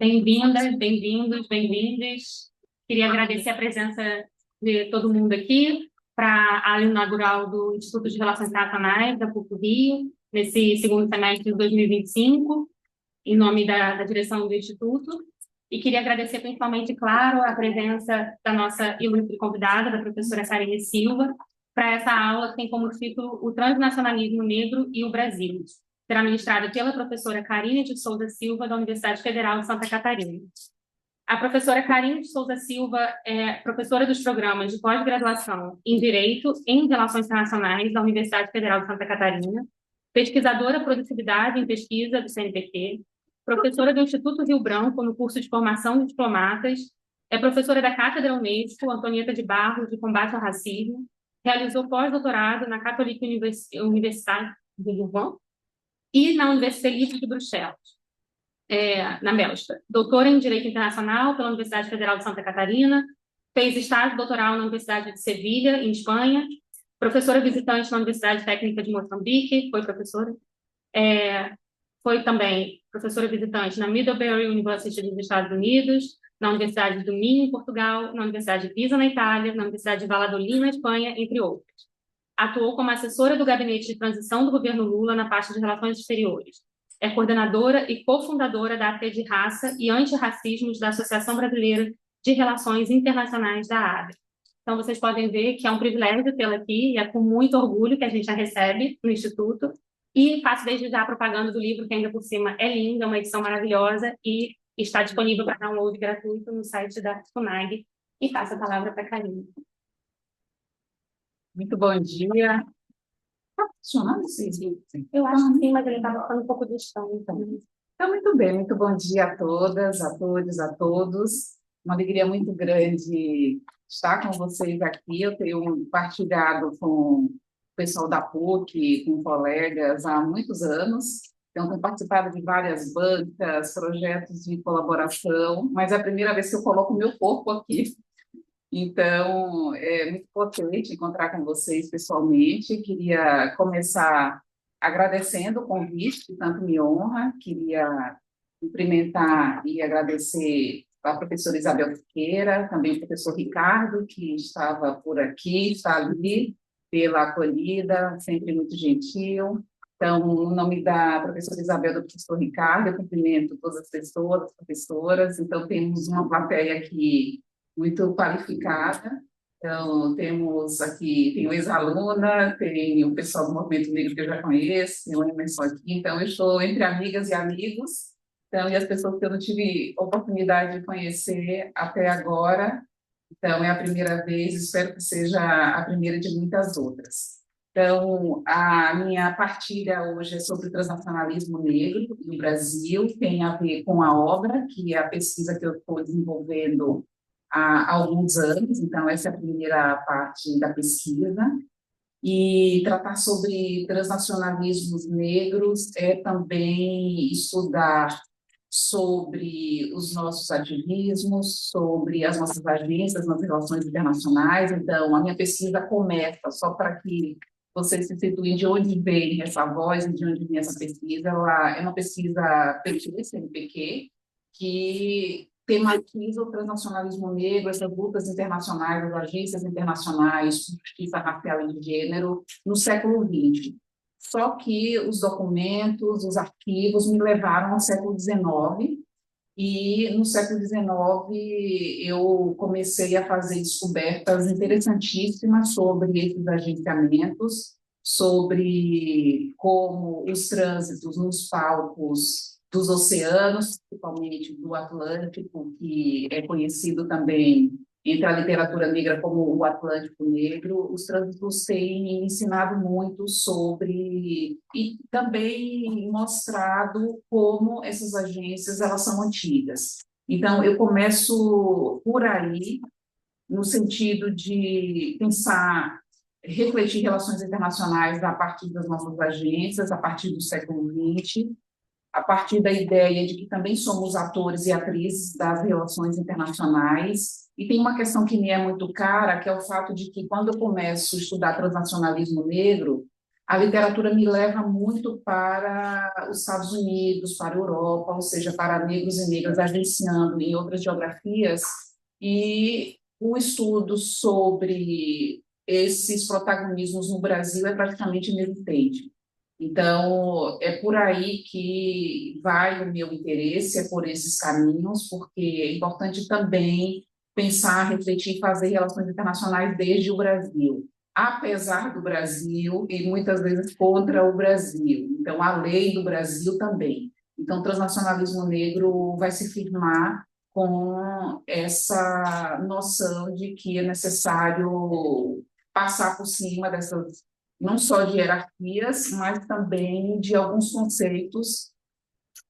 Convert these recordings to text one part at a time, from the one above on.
Bem-vindas, bem-vindos, bem-vindas. Queria agradecer a presença de todo mundo aqui para a aula inaugural do Instituto de Relações Internacionais da PUC-Rio, nesse segundo semestre de 2025, em nome da direção do Instituto. E queria agradecer principalmente, claro, a presença da nossa ilustre convidada, da professora Karine Silva, para essa aula que tem como título O Transnacionalismo Negro e o Brasil. Será ministrada pela professora Karine de Souza Silva, da Universidade Federal de Santa Catarina. A professora Karine de Souza Silva é professora dos programas de pós-graduação em Direito e Relações Internacionais da Universidade Federal de Santa Catarina, pesquisadora produtividade em pesquisa do CNPq, professora do Instituto Rio Branco no curso de formação de diplomatas, é professora da Cátedra Unesco Antonieta de Barros de Combate ao Racismo, realizou pós-doutorado na Catholic University de Louvain e na Université Libre de Bruxelas, na Bélgica. Doutora em Direito Internacional pela Universidade Federal de Santa Catarina, fez estágio doutoral na Universidade de Sevilha, em Espanha, professora visitante na Universidade Técnica de Moçambique, foi também professora visitante na Middlebury University dos Estados Unidos, na Universidade do Minho, em Portugal, na Universidade de Pisa, na Itália, na Universidade de Valladolid, na Espanha, entre outros. Atuou como assessora do Gabinete de Transição do governo Lula na pasta de Relações Exteriores. É coordenadora e cofundadora da AT de Raça e Antirracismos da Associação Brasileira de Relações Internacionais da ABRE. Então, vocês podem ver que é um privilégio tê-la aqui e é com muito orgulho que a gente a recebe no Instituto. E faço desde já a propaganda do livro, que ainda por cima é lindo, é uma edição maravilhosa e está disponível para download gratuito no site da FUNAG. E passo a palavra para a Karine. Muito bom dia. Está funcionando? Sim. Eu acho que sim, mas ele estava ficando um pouco distante. Então, muito bem, muito bom dia a todas, a todos, a todos. Uma alegria muito grande estar com vocês aqui. Eu tenho partilhado com o pessoal da PUC, com colegas há muitos anos. Então, tenho participado de várias bancas, projetos de colaboração, mas é a primeira vez que eu coloco o meu corpo aqui. Então, é muito importante encontrar com vocês pessoalmente. Queria começar agradecendo o convite, que tanto me honra. Queria cumprimentar e agradecer a professora Isabel Siqueira, também o professor Ricardo, que estava por aqui, está ali, pela acolhida, sempre muito gentil. Então, no nome da professora Isabel e do professor Ricardo, eu cumprimento todas as pessoas, as professoras. Então, temos uma plateia aqui muito qualificada. Então, temos aqui, tem o ex-aluna, tem o pessoal do Movimento Negro que eu já conheço, tem o Emerson aqui. Então, eu estou entre amigas e amigos, então, e as pessoas que eu não tive oportunidade de conhecer até agora. Então, é a primeira vez, espero que seja a primeira de muitas outras. Então, a minha partilha hoje é sobre o transnacionalismo negro no Brasil, tem a ver com a obra, que é a pesquisa que eu estou desenvolvendo há alguns anos. Então, essa é a primeira parte da pesquisa. E tratar sobre transnacionalismos negros é também estudar sobre os nossos ativismos, sobre as nossas agências nas relações internacionais. Então, a minha pesquisa começa, só para que vocês se situem de onde vem essa voz e de onde vem essa pesquisa. Ela é uma pesquisa PT, CNPq, que tematiza o transnacionalismo negro, essas lutas internacionais, as agências internacionais, justiça racial e de gênero, no século XX. Só que os documentos, os arquivos me levaram ao século XIX, e no século XIX eu comecei a fazer descobertas interessantíssimas sobre esses agenciamentos, sobre como os trânsitos nos palcos dos oceanos, principalmente do Atlântico, que é conhecido também entre a literatura negra como o Atlântico Negro. Os trânsitos têm me ensinado muito sobre e também mostrado como essas agências elas são antigas. Então, eu começo por aí, no sentido de pensar, refletir relações internacionais a partir das nossas agências, a partir do século XX, a partir da ideia de que também somos atores e atrizes das relações internacionais. E tem uma questão que me é muito cara, que é o fato de que, quando eu começo a estudar transnacionalismo negro, a literatura me leva muito para os Estados Unidos, para a Europa, ou seja, para negros e negras agenciando em outras geografias, e o estudo sobre esses protagonismos no Brasil é praticamente inexistente. Então, é por aí que vai o meu interesse, é por esses caminhos, porque é importante também pensar, refletir e fazer relações internacionais desde o Brasil, apesar do Brasil e muitas vezes contra o Brasil. Então, além do Brasil também. Então, o transnacionalismo negro vai se firmar com essa noção de que é necessário passar por cima dessas não só de hierarquias, mas também de alguns conceitos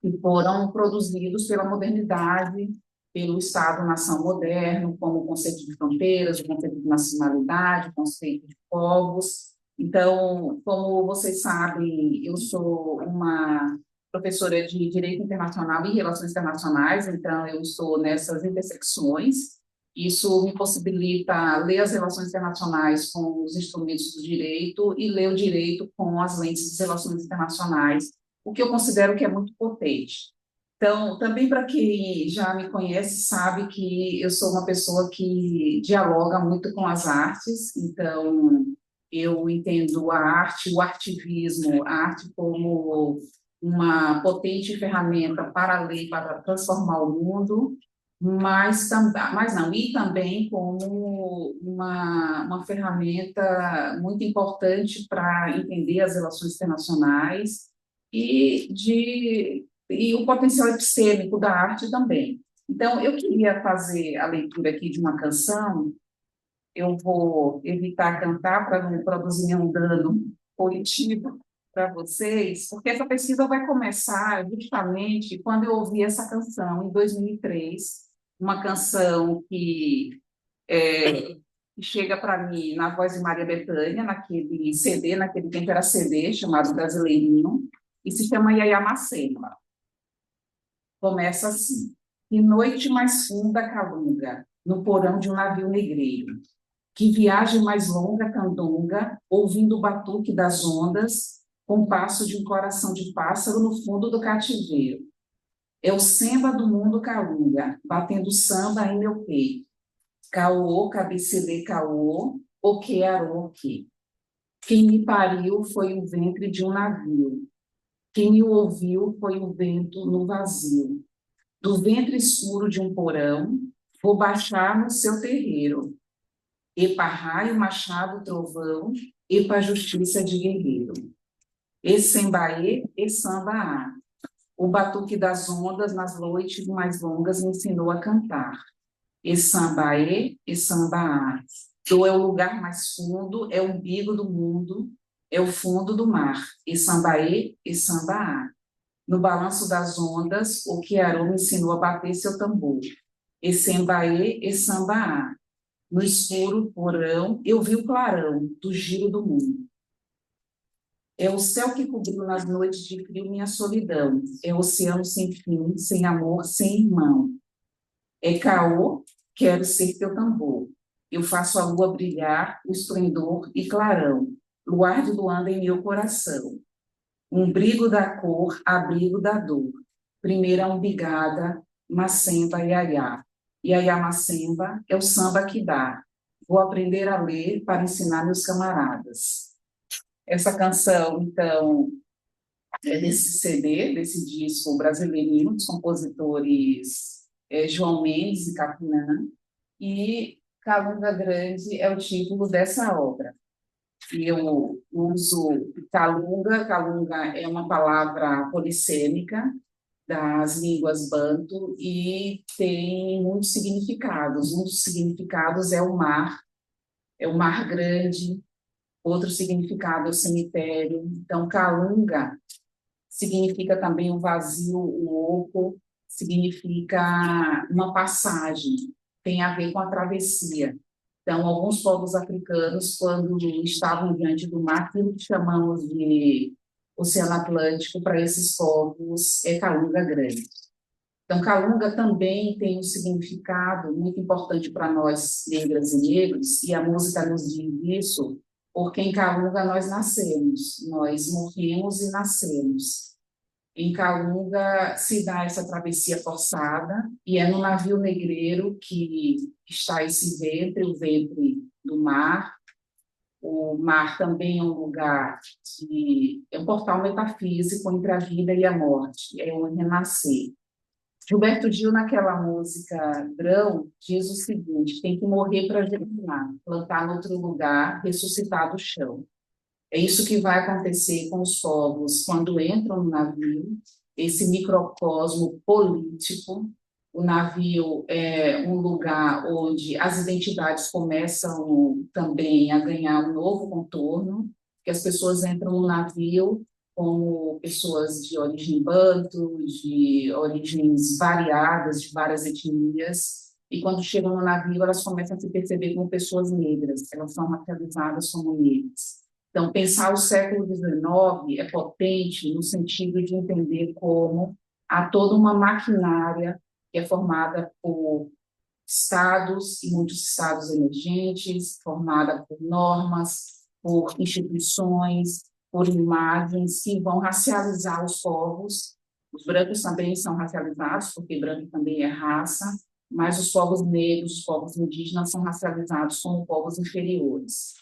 que foram produzidos pela modernidade, pelo Estado-nação moderno, como o conceito de fronteiras, o conceito de nacionalidade, o conceito de povos. Então, como vocês sabem, eu sou uma professora de Direito Internacional e Relações Internacionais, então eu estou nessas intersecções. Isso me possibilita ler as relações internacionais com os instrumentos do direito e ler o direito com as lentes das relações internacionais, o que eu considero que é muito potente. Então, também para quem já me conhece, sabe que eu sou uma pessoa que dialoga muito com as artes, então eu entendo a arte, o artivismo, a arte como uma potente ferramenta para ler, para transformar o mundo, mas não, e também como uma ferramenta muito importante para entender as relações internacionais e o potencial epistêmico da arte também. Então, eu queria fazer a leitura aqui de uma canção, eu vou evitar cantar para não produzir nenhum dano coletivo para vocês, porque essa pesquisa vai começar justamente quando eu ouvi essa canção, em 2003, uma canção que chega para mim na voz de Maria Bethânia, naquele CD, naquele tempo era CD, chamado Brasileirinho, e se chama Yaya Macema. Começa assim: que noite mais funda calunga, no porão de um navio negreiro, que viagem mais longa candonga, ouvindo o batuque das ondas, com o passo de um coração de pássaro no fundo do cativeiro. É o samba do mundo calunga, batendo samba em meu peito. Caô, cabecele caô, o que arô que. Quem me pariu foi o ventre de um navio. Quem me ouviu foi o vento no vazio. Do ventre escuro de um porão, vou baixar no seu terreiro. Epa raio, machado, trovão, epa justiça de guerreiro. Essembaê, e samba. O batuque das ondas nas noites mais longas me ensinou a cantar. Essambaê, e samba. Do é o lugar mais fundo, é o umbigo do mundo, é o fundo do mar. Essambaê, e samba. No balanço das ondas, o Quiarô me ensinou a bater seu tambor. Essembaê, e samba. No escuro porão, eu vi o clarão do giro do mundo. É o céu que cobriu nas noites de frio minha solidão. É o oceano sem fim, sem amor, sem irmão. É caô, quero ser teu tambor. Eu faço a lua brilhar, o esplendor e clarão. Luar de Luanda em meu coração. Umbrigo da cor, abrigo da dor. Primeira umbigada, Macemba, Iaiá. Iaiá Macemba é o samba que dá. Vou aprender a ler para ensinar meus camaradas. Essa canção, então, é desse CD, desse disco brasileiro, dos compositores João Mendes e Capinã, e Calunga Grande é o título dessa obra. E eu uso Calunga, Calunga é uma palavra polissêmica das línguas banto e tem muitos significados. Um dos significados é o mar grande, outro significado é o cemitério. Então, Calunga significa também o vazio, o oco, significa uma passagem, tem a ver com a travessia. Então, alguns povos africanos, quando estavam diante do mar, aquilo que chamamos de Oceano Atlântico, para esses povos é Calunga Grande. Então, Calunga também tem um significado muito importante para nós, negras e negros, e a música nos diz isso, porque em Calunga nós nascemos, nós morremos e nascemos. Em Calunga se dá essa travessia forçada, e é no navio negreiro que está esse ventre, o ventre do mar. O mar também é um lugar é um portal metafísico entre a vida e a morte, é um renascer. Gilberto Gil, naquela música Grão, diz o seguinte: tem que morrer para germinar, plantar em outro lugar, ressuscitar do chão. É isso que vai acontecer com os povos quando entram no navio, esse microcosmo político. O navio é um lugar onde as identidades começam também a ganhar um novo contorno, que as pessoas entram no navio como pessoas de origem banto, de origens variadas, de várias etnias, e quando chegam no navio elas começam a se perceber como pessoas negras, elas são racializadas como negras. Então, pensar o século XIX é potente no sentido de entender como há toda uma maquinária que é formada por estados, e muitos estados emergentes, formada por normas, por instituições, por imagens que vão racializar os povos. Os brancos também são racializados, porque branco também é raça, mas os povos negros, os povos indígenas são racializados como povos inferiores.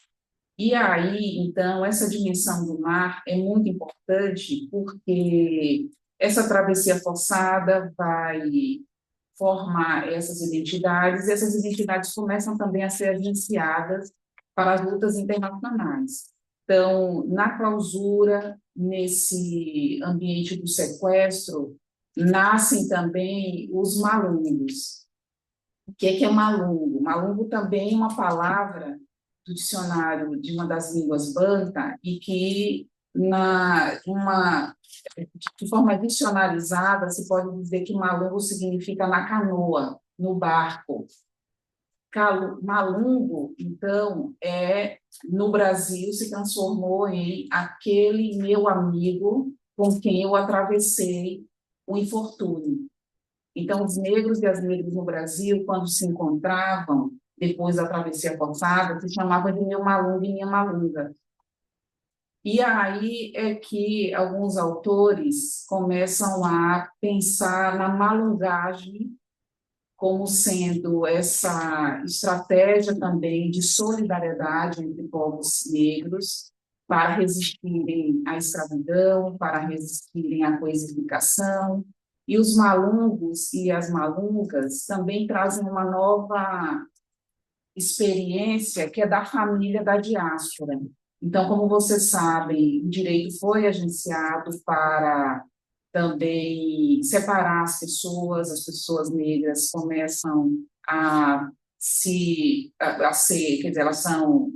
E aí, então, essa dimensão do mar é muito importante porque essa travessia forçada vai formar e essas identidades começam também a ser agenciadas para as lutas internacionais. Então, na clausura, nesse ambiente do sequestro, nascem também os malungos. O que é malungo? Malungo também é uma palavra do dicionário de uma das línguas banta e que, de forma dicionarizada, se pode dizer que malungo significa na canoa, no barco. Malungo, então, no Brasil, se transformou em aquele meu amigo com quem eu atravessei o infortúnio. Então, os negros e as negras no Brasil, quando se encontravam, depois da travessia forçada, se chamavam de meu malungo e minha malunga. E aí é que alguns autores começam a pensar na malungagem como sendo essa estratégia também de solidariedade entre povos negros para resistirem à escravidão, para resistirem à coisificação. E os malungos e as malungas também trazem uma nova experiência que é da família da diáspora. Então, como vocês sabem, o direito foi agenciado para também separar as pessoas negras começam a ser, quer dizer, elas são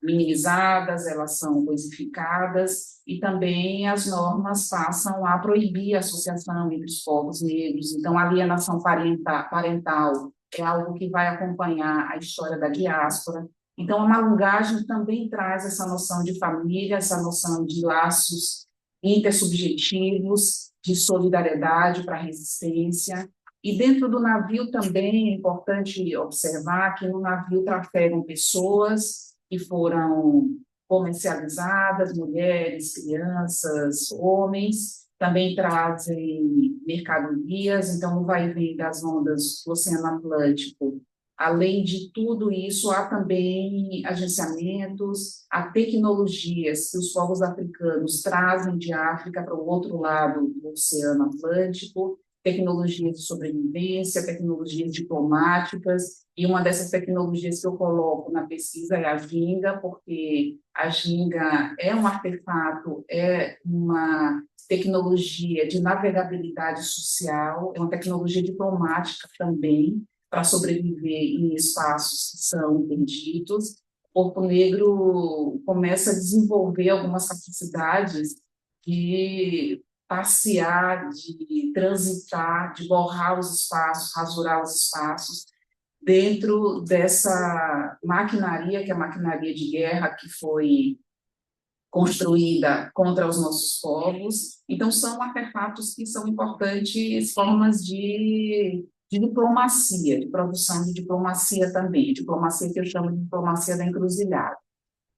minimizadas, elas são coisificadas, e também as normas passam a proibir a associação entre os povos negros. Então, a alienação parental é algo que vai acompanhar a história da diáspora. Então, a malungagem também traz essa noção de família, essa noção de laços intersubjetivos, de solidariedade para a resistência. E dentro do navio também é importante observar que no navio trafegam pessoas que foram comercializadas, mulheres, crianças, homens, também trazem mercadorias, então no vai e vem das ondas do Oceano Atlântico. Além de tudo isso, há também agenciamentos, há tecnologias que os povos africanos trazem de África para o outro lado do Oceano Atlântico, tecnologias de sobrevivência, tecnologias diplomáticas, e uma dessas tecnologias que eu coloco na pesquisa é a ginga, porque a ginga é um artefato, é uma tecnologia de navegabilidade social, é uma tecnologia diplomática também, para sobreviver em espaços que são interditos. O corpo negro começa a desenvolver algumas capacidades de passear, de transitar, de borrar os espaços, rasurar os espaços, dentro dessa maquinaria, que é a maquinaria de guerra que foi construída contra os nossos povos. Então, são artefatos que são importantes formas de diplomacia, de produção de diplomacia também, diplomacia que eu chamo de diplomacia da encruzilhada.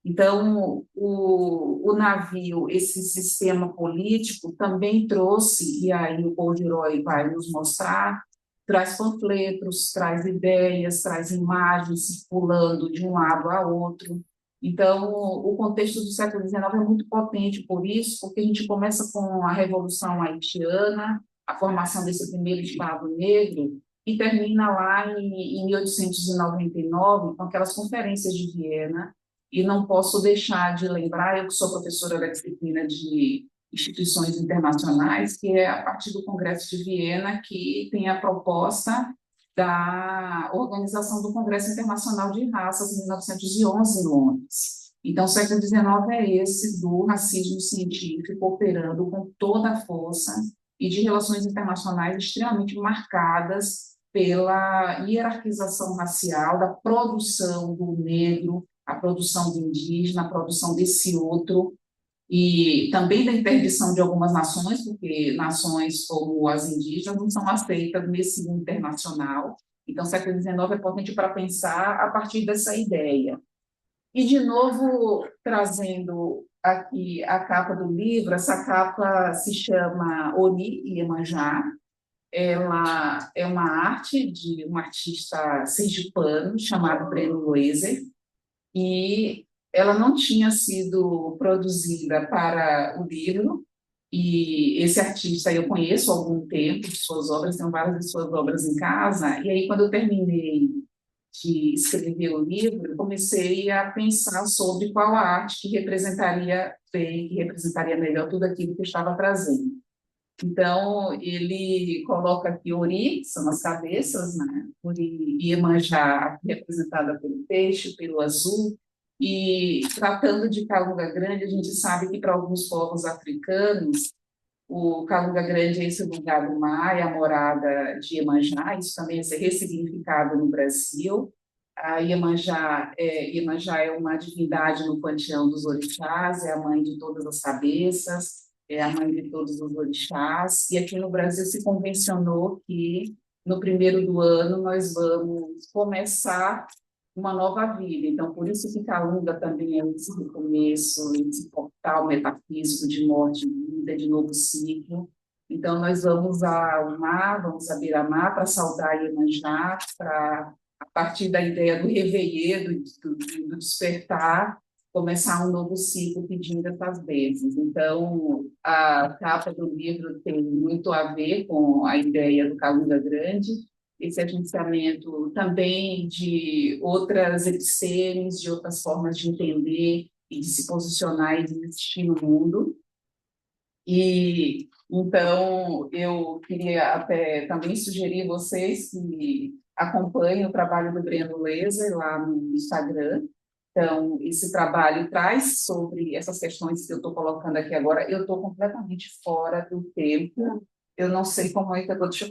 Então, o navio, esse sistema político, também trouxe, e aí o Paul Gilroy vai nos mostrar, traz panfletos, traz ideias, traz imagens circulando de um lado a outro. Então, o contexto do século XIX é muito potente por isso, porque a gente começa com a Revolução Haitiana, a formação desse primeiro Estado negro, e termina lá em 1899, com aquelas conferências de Viena, e não posso deixar de lembrar, eu que sou professora da disciplina de instituições internacionais, que é a partir do Congresso de Viena, que tem a proposta da organização do Congresso Internacional de Raças, em 1911, em Londres. Então, o século XIX é esse do racismo científico operando com toda a força e de relações internacionais extremamente marcadas pela hierarquização racial, da produção do negro, a produção do indígena, a produção desse outro, e também da interdição de algumas nações, porque nações como as indígenas não são aceitas nesse internacional. Então, o século XIX é potente para pensar a partir dessa ideia. E, de novo, trazendo aqui a capa do livro, essa capa se chama Ori Iemanjá. Ela é uma arte de um artista sergipano chamado Breno Loeser, e ela não tinha sido produzida para o livro, e esse artista eu conheço há algum tempo, de suas obras, tenho várias de suas obras em casa, e aí quando eu terminei de escrever o livro, eu comecei a pensar sobre qual a arte que representaria bem, que representaria melhor tudo aquilo que eu estava trazendo. Então, ele coloca aqui Ori, são as cabeças, né? Ori e Iemanjá, representada pelo peixe, pelo azul, e tratando de Calunga Grande, a gente sabe que para alguns povos africanos, o Calunga Grande é esse lugar do mar, é a morada de Iemanjá, isso também é ressignificado no Brasil. A Iemanjá é uma divindade no panteão dos orixás, é a mãe de todas as cabeças, é a mãe de todos os orixás, e aqui no Brasil se convencionou que no primeiro do ano nós vamos começar uma nova vida. Então, por isso que Calunga também é esse recomeço, esse portal metafísico de morte e vida, de novo ciclo. Então, nós vamos ao mar, vamos a beira-mar para saudar Iemanjá, para, a partir da ideia do reveillé, do despertar, começar um novo ciclo pedindo essas bênçãos. Então, a capa do livro tem muito a ver com a ideia do Calunga Grande, esse agenciamento também de outras epissemes, de outras formas de entender e de se posicionar e de existir no mundo. E, então, eu queria até também sugerir vocês que acompanhem o trabalho do Breno Leser lá no Instagram. Então, esse trabalho traz sobre essas questões que eu estou colocando aqui agora. Eu estou completamente fora do tempo. Eu não sei como é que eu estou. Deixa eu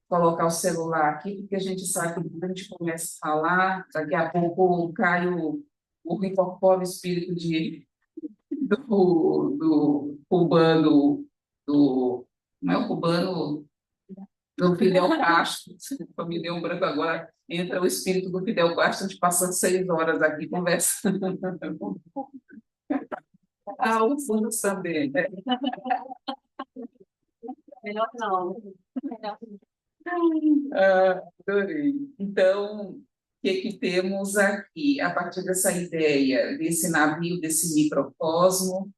colocar o celular aqui, porque a gente sabe que quando a gente começa a falar, daqui a pouco cai incorpora o espírito do cubano, não é o cubano, do Fidel Castro, me deu um branco agora, entra o espírito do Fidel Castro, a gente passa 6 horas aqui conversando. O fundo também. Melhor não. Melhor. Adorei. Então, o que temos aqui? A partir dessa ideia, desse navio, desse microcosmo,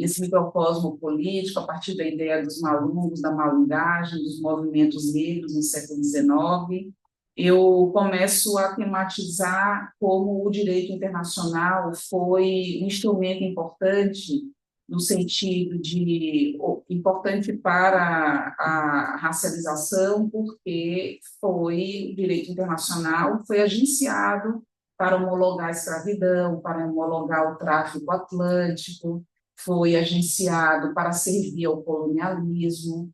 desse microcosmo político, a partir da ideia dos malungos, da malungagem, dos movimentos negros no século XIX, eu começo a tematizar como o direito internacional foi um instrumento importante no sentido de importante para a racialização, porque o direito internacional foi agenciado para homologar a escravidão, para homologar o tráfico atlântico, foi agenciado para servir ao colonialismo.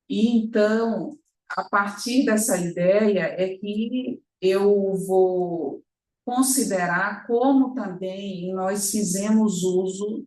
E então, a partir dessa ideia é que eu vou considerar como também nós fizemos uso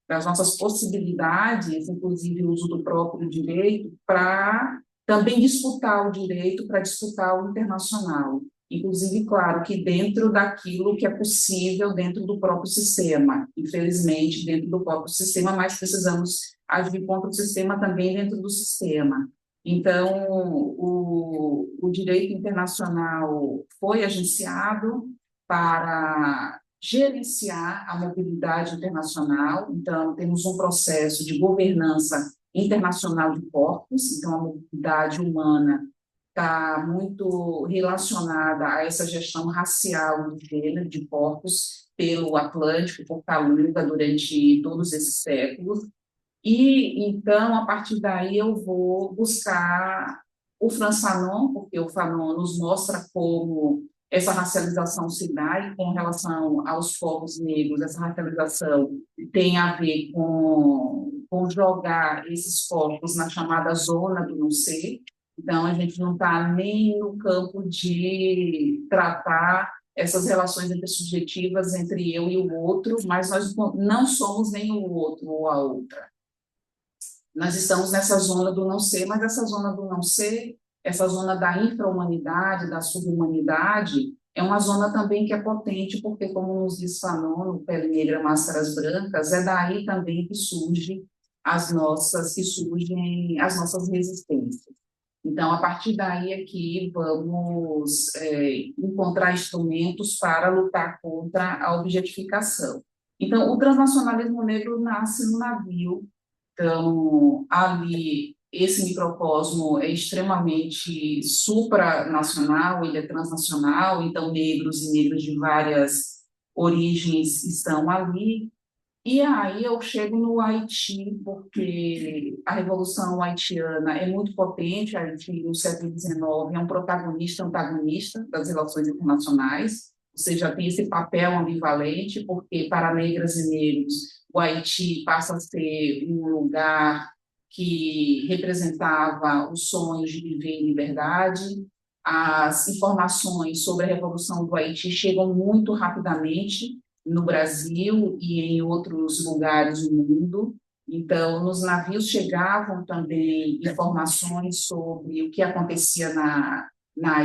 das nossas possibilidades, inclusive o uso do próprio direito, para também disputar o direito para disputar o internacional. Inclusive, claro, que dentro daquilo que é possível dentro do próprio sistema. Infelizmente, dentro do próprio sistema, mas precisamos agir contra o sistema também dentro do sistema. Então, o direito internacional foi agenciado para gerenciar a mobilidade internacional. Então, temos um processo de governança internacional de portos, então a mobilidade humana está muito relacionada a essa gestão racial de gênero de portos pelo Atlântico, por Calunga, durante todos esses séculos. E, então, a partir daí, eu vou buscar o Frantz Fanon, porque o Fanon nos mostra como essa racialização se dá, e com relação aos povos negros, essa racialização tem a ver com jogar esses corpos na chamada zona do não ser. Então, a gente não está nem no campo de tratar essas relações intersubjetivas entre eu e o outro, mas nós não somos nem o outro ou a outra. Nós estamos nessa zona do não ser, mas essa zona do não ser, essa zona da infra-humanidade, da subhumanidade, é uma zona também que é potente, porque, como nos diz Fanon, no Pele Negra, Máscaras Brancas, é daí também que surgem as nossas resistências. Então, a partir daí é que vamos encontrar instrumentos para lutar contra a objetificação. Então, o transnacionalismo negro nasce no navio. Então, ali, esse microcosmo é extremamente supranacional, ele é transnacional, então negros e negras de várias origens estão ali. E aí eu chego no Haiti, porque a Revolução Haitiana é muito potente, a Haiti, no século XIX, é um protagonista, antagonista das relações internacionais, ou seja, tem esse papel ambivalente, porque para negras e negros, o Haiti passa a ser um lugar que representava os sonhos de viver em liberdade. As informações sobre a Revolução do Haiti chegam muito rapidamente no Brasil e em outros lugares do mundo. Então, nos navios chegavam também informações sobre o que acontecia na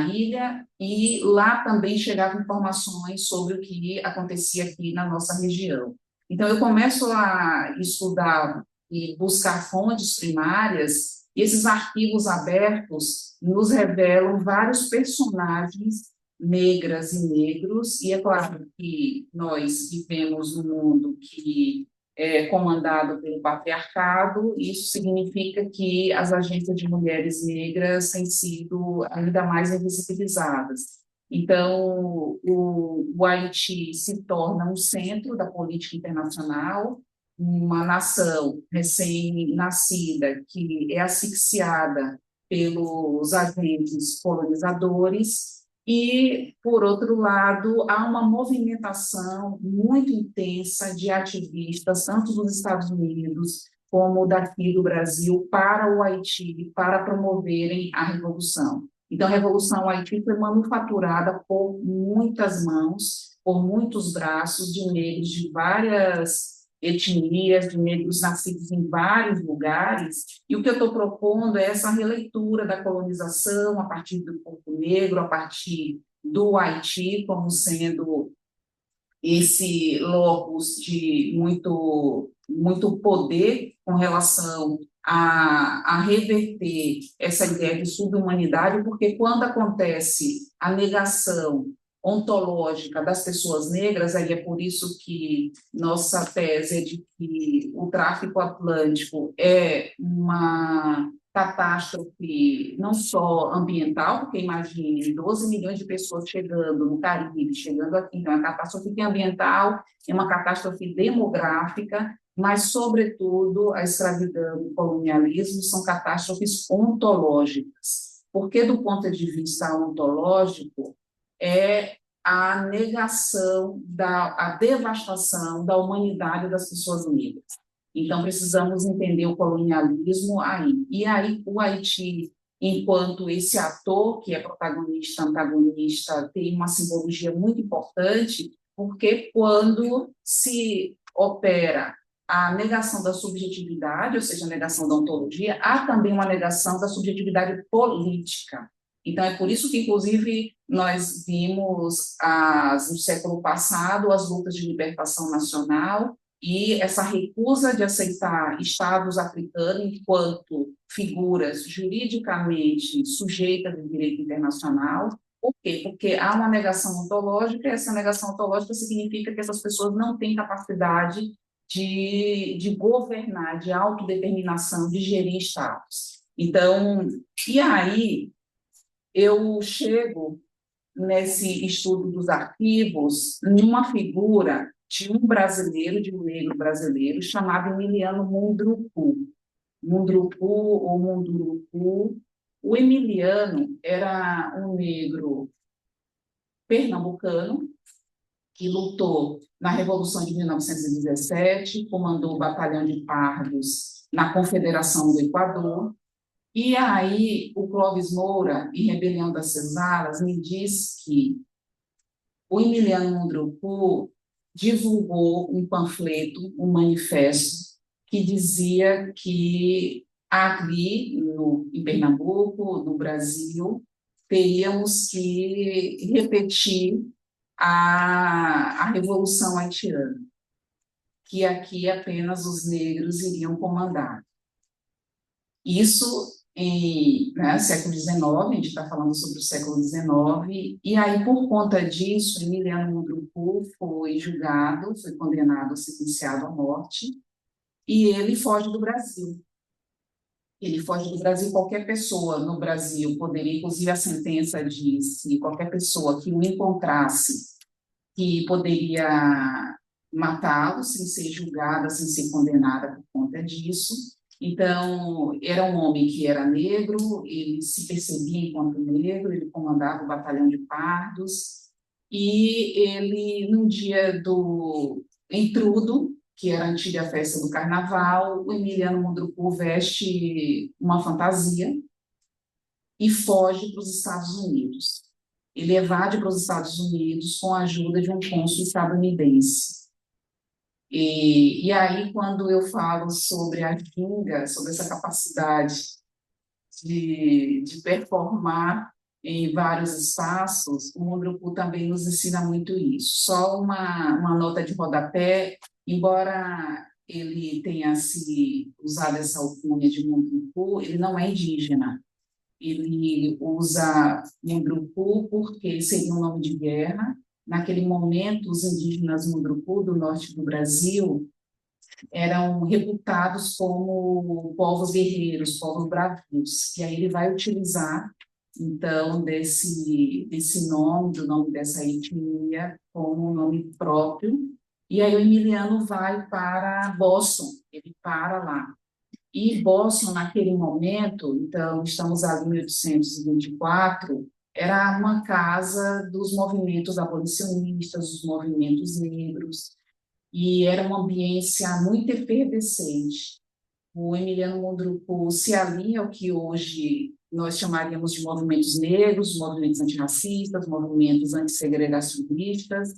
ilha, e lá também chegavam informações sobre o que acontecia aqui na nossa região. Então, eu começo a estudar e buscar fontes primárias, e esses arquivos abertos nos revelam vários personagens negras e negros, e é claro que nós vivemos num mundo que é comandado pelo patriarcado, e isso significa que as agências de mulheres negras têm sido ainda mais invisibilizadas. Então, o Haiti se torna um centro da política internacional, uma nação recém-nascida que é asfixiada pelos agentes colonizadores. E, por outro lado, há uma movimentação muito intensa de ativistas, tanto dos Estados Unidos como daqui do Brasil, para o Haiti, para promoverem a revolução. Então, a Revolução Haiti foi manufaturada por muitas mãos, por muitos braços de negros de várias etnias, de negros nascidos em vários lugares, e o que eu estou propondo é essa releitura da colonização a partir do corpo negro, a partir do Haiti, como sendo esse locus de muito poder com relação a reverter essa ideia de subhumanidade, porque quando acontece a negação ontológica das pessoas negras, aí é por isso que nossa tese é de que o tráfico atlântico é uma catástrofe não só ambiental, porque imagine 12 milhões de pessoas chegando no Caribe, chegando aqui, então é uma catástrofe ambiental, é uma catástrofe demográfica, mas, sobretudo, a escravidão e o colonialismo são catástrofes ontológicas, porque, do ponto de vista ontológico, é a negação, a devastação da humanidade das pessoas negras. Então, precisamos entender o colonialismo aí. E aí, o Haiti, enquanto esse ator, que é protagonista, antagonista, tem uma simbologia muito importante, porque quando se opera a negação da subjetividade, ou seja, a negação da ontologia, há também uma negação da subjetividade política. Então, é por isso que, inclusive, nós vimos no século passado as lutas de libertação nacional e essa recusa de aceitar estados africanos enquanto figuras juridicamente sujeitas do direito internacional. Por quê? Porque há uma negação ontológica, e essa negação ontológica significa que essas pessoas não têm capacidade de governar, de autodeterminação, de gerir estados. Então, e aí eu chego nesse estudo dos arquivos numa figura de um brasileiro, de um negro brasileiro, chamado Emiliano Munduruku. Munduruku ou Munduruku. O Emiliano era um negro pernambucano que lutou na Revolução de 1917, comandou o Batalhão de Pardos na Confederação do Equador. E aí, o Clóvis Moura, em Rebelião das Cesaras, me diz que o Emiliano Munduruku divulgou um panfleto, um manifesto, que dizia que aqui, em Pernambuco, no Brasil, teríamos que repetir a Revolução Haitiana, que aqui apenas os negros iriam comandar. Isso em século XIX, a gente está falando sobre o século XIX, e aí, por conta disso, Emiliano Munduruku foi julgado, foi condenado, sentenciado à morte, e ele foge do Brasil. Ele foge do Brasil, qualquer pessoa no Brasil poderia, inclusive a sentença disse, qualquer pessoa que o encontrasse, que poderia matá-lo sem ser julgada, sem ser condenada por conta disso. Então, era um homem que era negro, ele se percebia enquanto negro, ele comandava o batalhão de pardos, e ele, num dia do Entrudo, que era a antiga festa do carnaval, o Emiliano Munduruku veste uma fantasia e foge para os Estados Unidos. Ele evade para os Estados Unidos com a ajuda de um cônsul estadunidense. E aí, quando eu falo sobre a ginga, sobre essa capacidade de performar em vários espaços, o Munduruku também nos ensina muito isso. Só uma nota de rodapé, embora ele tenha se usado essa alcunha de Munduruku, ele não é indígena. Ele usa Munduruku porque seria um nome de guerra. Naquele momento, os indígenas Munduruku do norte do Brasil eram reputados como povos guerreiros, povos bravios. E aí ele vai utilizar, então, desse nome, do nome dessa etnia, como um nome próprio. E aí o Emiliano vai para Boston, ele para lá. E Boston, naquele momento, então, estamos ali em 1824, era uma casa dos movimentos abolicionistas, dos movimentos negros, e era uma ambiência muito efervescente. O Emiliano Munduruku se alinha ao que hoje nós chamaríamos de movimentos negros, movimentos antirracistas, movimentos antissegregacionistas,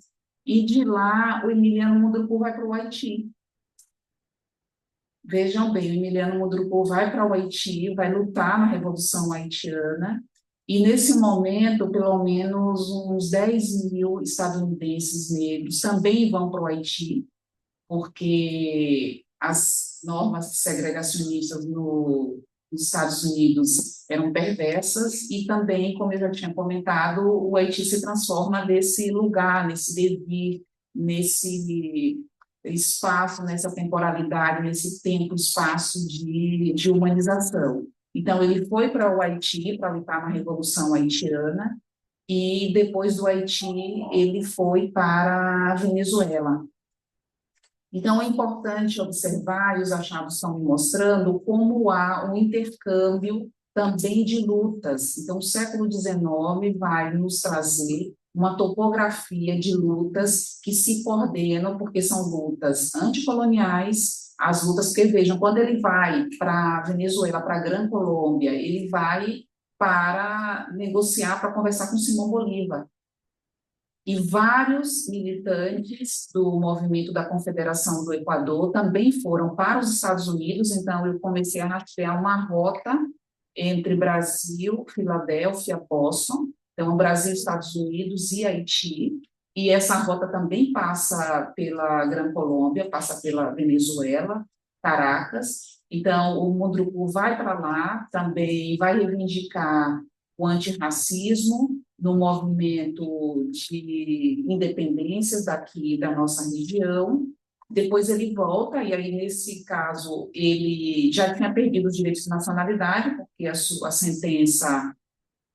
e de lá o Emiliano Munduruku vai para o Haiti. Vejam bem, o Emiliano Munduruku vai para o Haiti, vai lutar na Revolução Haitiana, e nesse momento, pelo menos uns 10.000 estadunidenses negros também vão para o Haiti, porque as normas segregacionistas nos Estados Unidos eram perversas, e também, como eu já tinha comentado, o Haiti se transforma nesse lugar, nesse devir, nesse espaço, nessa temporalidade, nesse tempo, espaço de humanização. Então, ele foi para o Haiti para lutar na Revolução Haitiana, e depois do Haiti, ele foi para a Venezuela. Então, é importante observar, e os achados estão me mostrando, como há um intercâmbio também de lutas. Então, o século XIX vai nos trazer uma topografia de lutas que se coordenam, porque são lutas anticoloniais, as lutas, porque vejam, quando ele vai para a Venezuela, para a Gran Colômbia, ele vai para negociar, para conversar com Simão Bolívar. E vários militantes do movimento da Confederação do Equador também foram para os Estados Unidos, então eu comecei a rastrear uma rota entre Brasil, Filadélfia, Boston, então Brasil, Estados Unidos e Haiti, e essa rota também passa pela Gran Colômbia, passa pela Venezuela, Caracas, então o Mundruku vai para lá, também vai reivindicar o antirracismo no movimento de independências daqui da nossa região. Depois ele volta, e aí, nesse caso, ele já tinha perdido os direitos de nacionalidade, porque a sentença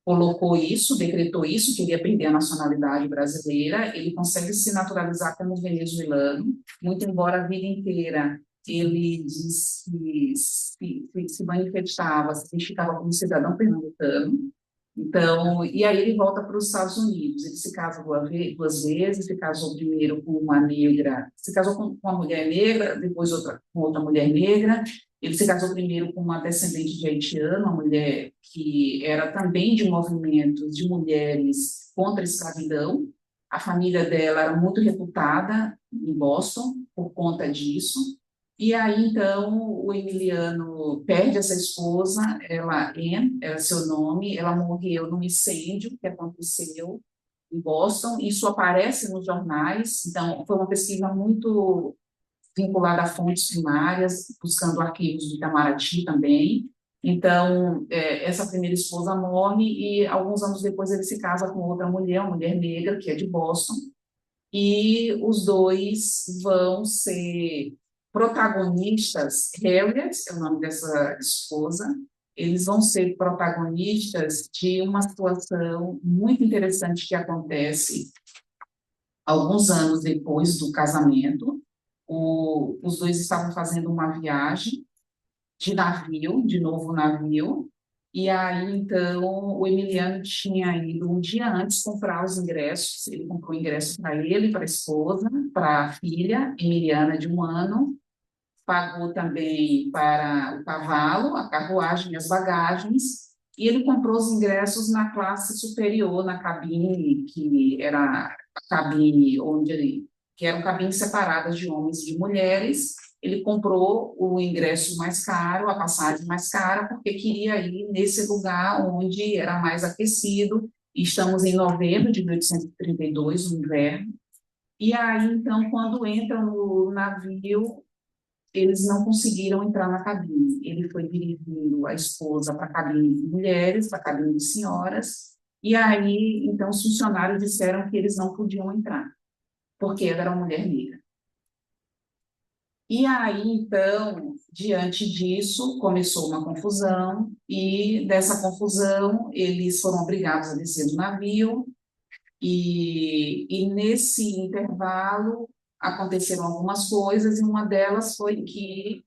colocou isso, decretou isso, que ele ia perder a nacionalidade brasileira. Ele consegue se naturalizar como venezuelano, muito embora a vida inteira ele diz que se manifestava, se identificava como cidadão pernambucano. Então, e aí ele volta para os Estados Unidos. Ele se casa duas vezes, se casou primeiro com uma negra, se casou com uma mulher negra, depois com outra mulher negra. Ele se casou primeiro com uma descendente de haitiano, uma mulher que era também de movimentos de mulheres contra a escravidão. A família dela era muito reputada em Boston por conta disso. E aí, então, o Emiliano perde essa esposa, ela, Anne, era seu nome, ela morreu num incêndio que aconteceu em Boston, isso aparece nos jornais, então, foi uma pesquisa muito vinculada a fontes primárias, buscando arquivos do Itamaraty também. Então, essa primeira esposa morre e, alguns anos depois, ele se casa com outra mulher, uma mulher negra, que é de Boston, e os dois vão ser protagonistas. Harriet é o nome dessa esposa. Eles vão ser protagonistas de uma situação muito interessante que acontece alguns anos depois do casamento. Os dois estavam fazendo uma viagem de navio, de novo navio, e aí, então, o Emiliano tinha ido um dia antes comprar os ingressos. Ele comprou ingresso para ele, para a esposa, para a filha, Emiliana, de 1 ano, pagou também para o cavalo, a carruagem e as bagagens, e ele comprou os ingressos na classe superior, na cabine, que era a cabine que eram cabines separadas de homens e de mulheres. Ele comprou o ingresso mais caro, a passagem mais cara, porque queria ir nesse lugar onde era mais aquecido. Estamos em novembro de 1832, no inverno. E aí, então, quando entram no navio, eles não conseguiram entrar na cabine. Ele foi dirigindo a esposa para a cabine de mulheres, para a cabine de senhoras, e aí, então, os funcionários disseram que eles não podiam entrar, porque ela era uma mulher negra. E aí, então, diante disso, começou uma confusão, e dessa confusão, eles foram obrigados a descer do navio, e nesse intervalo aconteceram algumas coisas, e uma delas foi que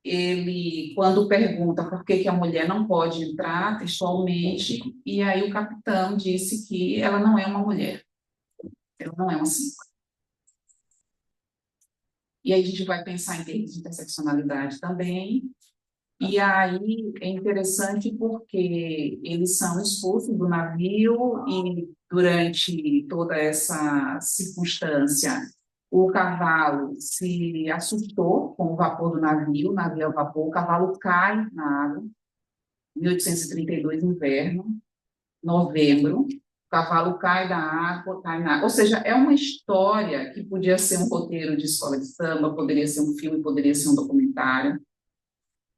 ele, quando pergunta por que a mulher não pode entrar textualmente, e aí o capitão disse que ela não é uma mulher, ela não é uma senhora. E aí a gente vai pensar em termos de interseccionalidade também, e aí é interessante porque eles são expulsos do navio e durante toda essa circunstância o cavalo se assustou com o vapor do navio, o navio a vapor, o cavalo cai na água, 1832, inverno, novembro, o cavalo cai da água, cai na água. Ou seja, é uma história que podia ser um roteiro de escola de samba, poderia ser um filme, poderia ser um documentário.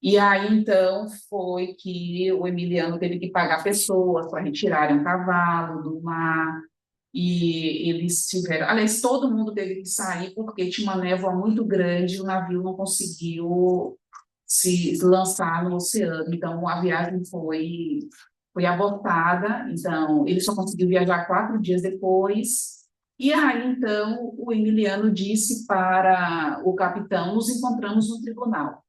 E aí, então, foi que o Emiliano teve que pagar pessoas para retirarem um cavalo do mar, e eles tiveram... Aliás, todo mundo teve que sair porque tinha uma névoa muito grande e o navio não conseguiu se lançar no oceano. Então, a viagem foi abortada. Então, ele só conseguiu viajar 4 dias depois. E aí, então, o Emiliano disse para o capitão: nos encontramos no tribunal.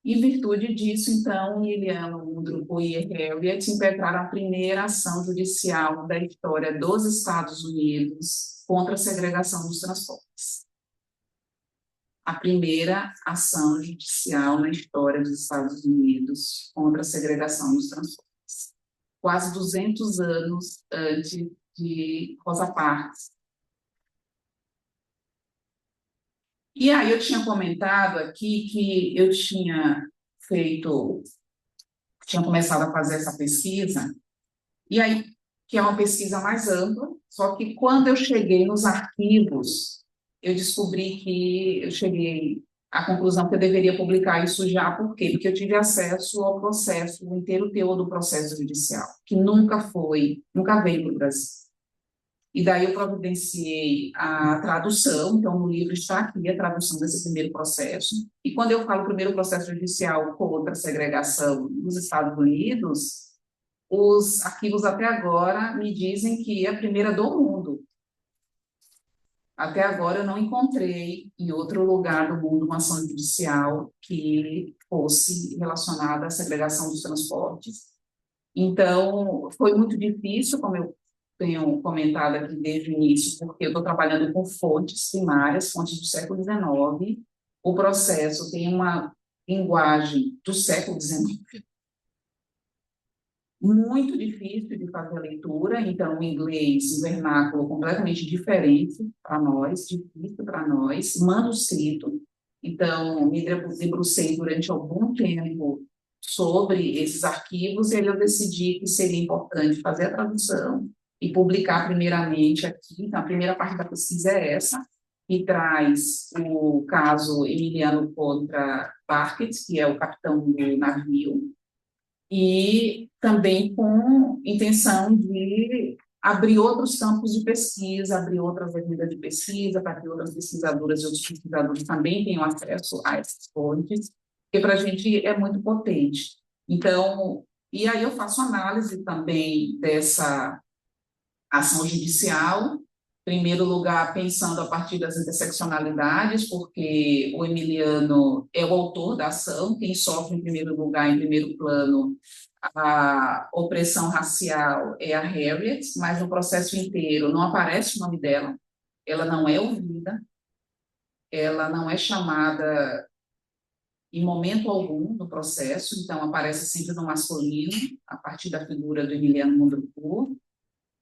Em virtude disso, então, Emiliano Mundruku e Harriet impetraram a primeira ação judicial da história dos Estados Unidos contra a segregação dos transportes. A primeira ação judicial na história dos Estados Unidos contra a segregação dos transportes. Quase 200 anos antes de Rosa Parks. E aí eu tinha comentado aqui que eu tinha começado a fazer essa pesquisa, e aí, que é uma pesquisa mais ampla, só que quando eu cheguei nos arquivos, eu descobri que eu cheguei à conclusão que eu deveria publicar isso já, por quê? Porque eu tive acesso ao processo, o inteiro teor do processo judicial, que nunca veio para o Brasil. E daí eu providenciei a tradução, então no livro está aqui a tradução desse primeiro processo. E quando eu falo primeiro processo judicial contra a segregação nos Estados Unidos, os arquivos até agora me dizem que é a primeira do mundo. Até agora eu não encontrei em outro lugar do mundo uma ação judicial que fosse relacionada à segregação dos transportes. Então, foi muito difícil, como eu tenho comentado aqui desde o início, porque eu estou trabalhando com fontes primárias, fontes do século XIX. O processo tem uma linguagem do século XIX muito difícil de fazer a leitura, então o inglês, o vernáculo completamente diferente para nós, difícil para nós, manuscrito. Então, me debrucei durante algum tempo sobre esses arquivos e aí eu decidi que seria importante fazer a tradução e publicar primeiramente aqui. Então, a primeira parte da pesquisa é essa, que traz o caso Emiliano contra Parket, que é o capitão do navio, e também com intenção de abrir outros campos de pesquisa, abrir outras agendas de pesquisa, para que outras pesquisadoras e outros pesquisadores também tenham acesso a essas fontes, porque para a gente é muito potente. Então, e aí eu faço análise também dessa ação judicial, em primeiro lugar, pensando a partir das interseccionalidades, porque o Emiliano é o autor da ação, quem sofre em primeiro lugar, em primeiro plano, a opressão racial é a Harriet, mas no processo inteiro não aparece o nome dela, ela não é ouvida, ela não é chamada em momento algum no processo, então aparece sempre no masculino, a partir da figura do Emiliano Munduruku.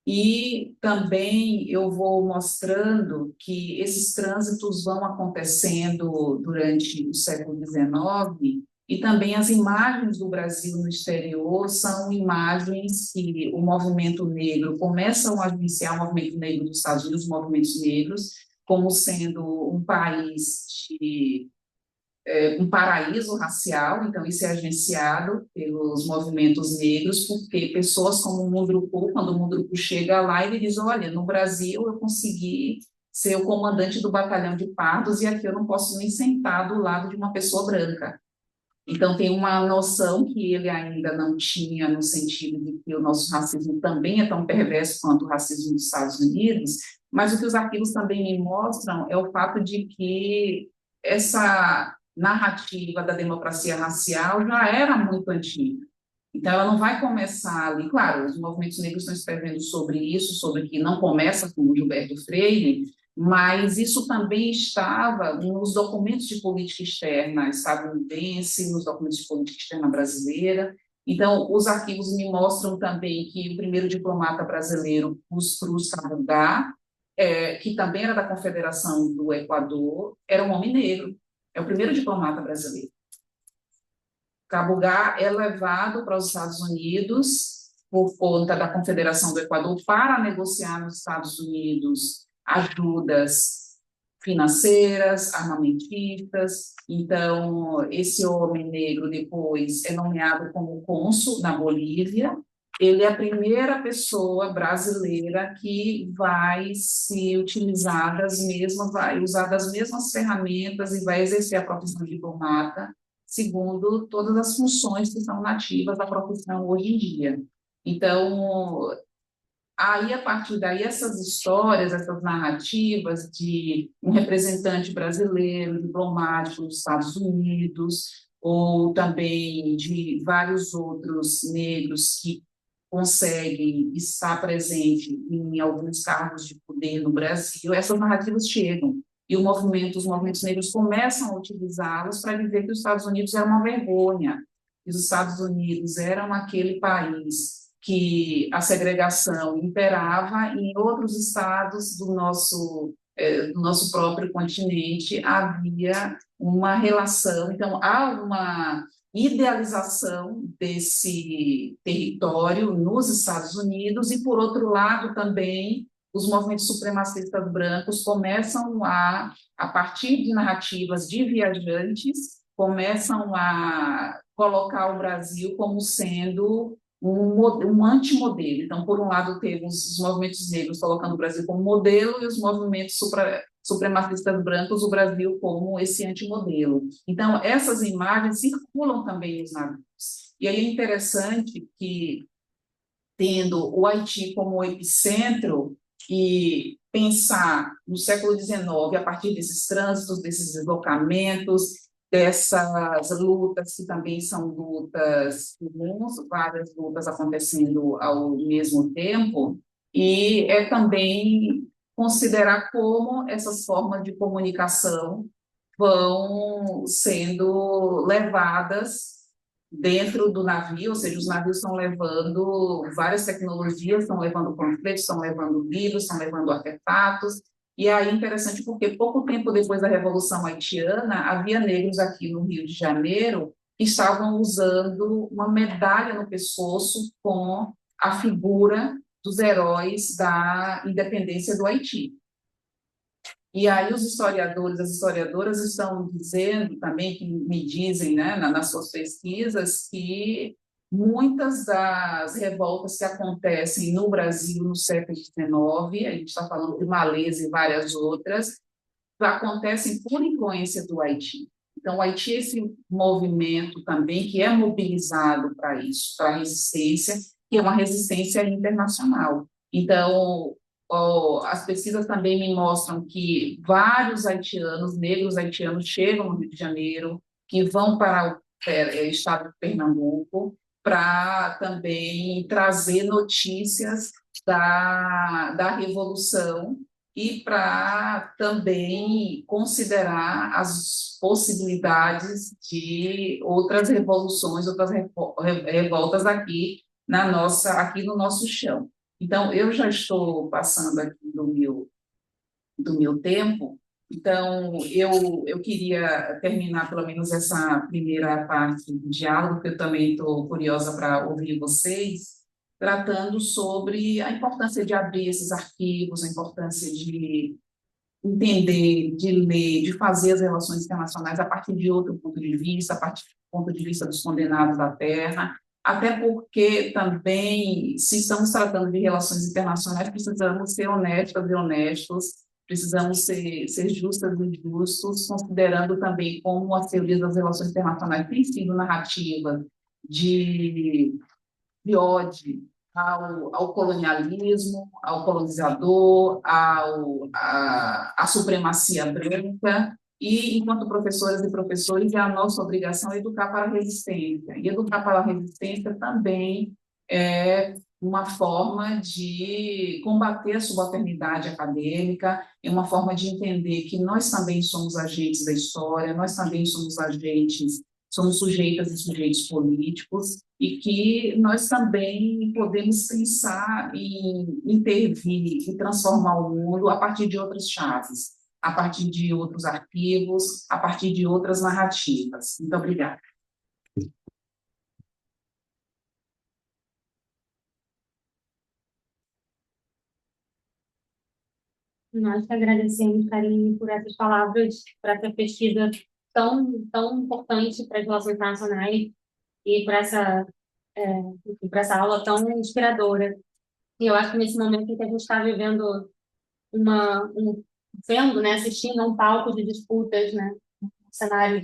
E também eu vou mostrando que esses trânsitos vão acontecendo durante o século XIX, e também as imagens do Brasil no exterior são imagens que o movimento negro começam a iniciar, o movimento negro dos Estados Unidos, os movimentos negros, como sendo um país de um paraíso racial, então isso é agenciado pelos movimentos negros, porque pessoas como o Munduruku, quando o Munduruku chega lá, ele diz, olha, no Brasil eu consegui ser o comandante do batalhão de pardos e aqui eu não posso nem sentar do lado de uma pessoa branca. Então tem uma noção que ele ainda não tinha no sentido de que o nosso racismo também é tão perverso quanto o racismo dos Estados Unidos, mas o que os arquivos também me mostram é o fato de que essa narrativa da democracia racial já era muito antiga. Então, ela não vai começar ali. Claro, os movimentos negros estão escrevendo sobre isso, sobre que não começa com o Gilberto Freire, mas isso também estava nos documentos de política externa estadunidense, nos documentos de política externa brasileira. Então, os arquivos me mostram também que o primeiro diplomata brasileiro, Cruz Cabungá, que também era da Confederação do Equador, era um homem negro. É o primeiro diplomata brasileiro. Cabungá é levado para os Estados Unidos por conta da Confederação do Equador para negociar nos Estados Unidos ajudas financeiras, armamentistas. Então, esse homem negro depois é nomeado como cônsul na Bolívia. Ele é a primeira pessoa brasileira que vai se utilizar vai usar das mesmas ferramentas e vai exercer a profissão de diplomata, segundo todas as funções que são nativas da profissão hoje em dia. Então, aí, a partir daí, essas histórias, essas narrativas de um representante brasileiro, diplomático nos Estados Unidos, ou também de vários outros negros que conseguem estar presente em alguns cargos de poder no Brasil, essas narrativas chegam. E os movimentos negros começam a utilizá-las para dizer que os Estados Unidos eram uma vergonha, que os Estados Unidos eram aquele país que a segregação imperava, e em outros estados do nosso próprio continente havia uma relação. Então, há uma idealização desse território nos Estados Unidos, e, por outro lado, também os movimentos supremacistas brancos começam a partir de narrativas de viajantes, começam a colocar o Brasil como sendo um antimodelo. Então, por um lado, temos os movimentos negros colocando o Brasil como modelo, e os movimentos supremacistas brancos, o Brasil como esse antimodelo. Então, essas imagens circulam também nos navios. E aí é interessante que, tendo o Haiti como epicentro, e pensar no século XIX, a partir desses trânsitos, desses deslocamentos, dessas lutas que também são lutas comuns, várias lutas acontecendo ao mesmo tempo, e é também considerar como essas formas de comunicação vão sendo levadas dentro do navio, ou seja, os navios estão levando várias tecnologias, estão levando panfletos, estão levando livros, estão levando artefatos. E aí é interessante porque pouco tempo depois da Revolução Haitiana, havia negros aqui no Rio de Janeiro que estavam usando uma medalha no pescoço com a figura dos heróis da independência do Haiti. E aí os historiadores, as historiadoras estão dizendo também, que me dizem, né, nas suas pesquisas, que muitas das revoltas que acontecem no Brasil no século XIX, a gente está falando de Malês e várias outras, acontecem por influência do Haiti. Então, o Haiti é esse movimento também que é mobilizado para isso, para a resistência, que é uma resistência internacional. Então, as pesquisas também me mostram que vários haitianos, negros haitianos, chegam no Rio de Janeiro, que vão para o estado de Pernambuco, para também trazer notícias da Revolução, e para também considerar as possibilidades de outras revoluções, outras revoltas aqui no nosso chão. Então, eu já estou passando aqui do meu tempo, então eu queria terminar pelo menos essa primeira parte do diálogo, porque eu também estou curiosa para ouvir vocês, tratando sobre a importância de abrir esses arquivos, a importância de entender, de ler, de fazer as relações internacionais a partir de outro ponto de vista, a partir do ponto de vista dos condenados da terra, até porque também, se estamos tratando de relações internacionais, precisamos ser honestas e honestos, precisamos ser justas e justos, considerando também como as teorias das relações internacionais têm sido narrativas de ódio ao colonialismo, ao colonizador, à supremacia branca, e, enquanto professoras e professores, é a nossa obrigação educar para a resistência. E educar para a resistência também é uma forma de combater a subalternidade acadêmica, é uma forma de entender que nós também somos agentes da história, nós também somos agentes, somos sujeitas e sujeitos políticos, e que nós também podemos pensar em intervir e transformar o mundo a partir de outras chaves, a partir de outros arquivos, a partir de outras narrativas. Muito obrigada. Nós que agradecemos, Karine, por essas palavras, por essa pesquisa tão importante para as relações internacionais e por essa aula tão inspiradora. E eu acho que nesse momento em que a gente está vivendo vendo, né, assistindo a um palco de disputas, né, no cenário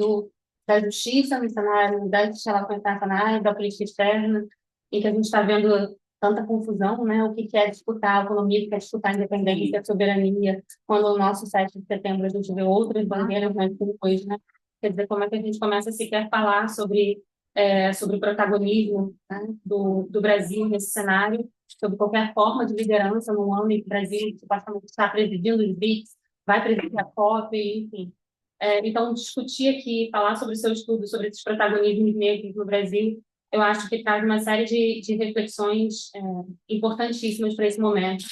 da justiça, no cenário das relações internacionais, da política externa, em que a gente está vendo tanta confusão, né, o que é disputar a autonomia, o que é disputar a independência, a soberania, quando no nosso 7 de setembro a gente vê outras bandeiras mais depois, né, quer dizer, como é que a gente começa a sequer falar sobre o protagonismo, né, do Brasil nesse cenário, sobre qualquer forma de liderança no ano em que o Brasil supostamente está presidindo os BRICS, vai presidir a COP, enfim. Então, discutir aqui, falar sobre o seu estudo, sobre esses protagonismos negros no Brasil, eu acho que traz uma série de reflexões importantíssimas para esse momento.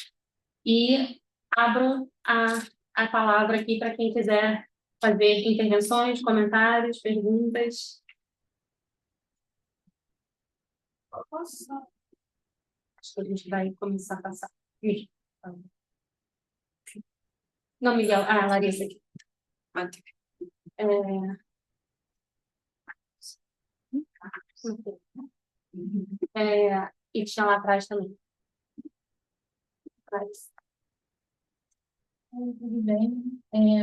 E abro a palavra aqui para quem quiser fazer intervenções, comentários, perguntas. Acho que a gente vai começar a passar. Não, Miguel, Larissa aqui. E tinha lá atrás também. Tudo bem?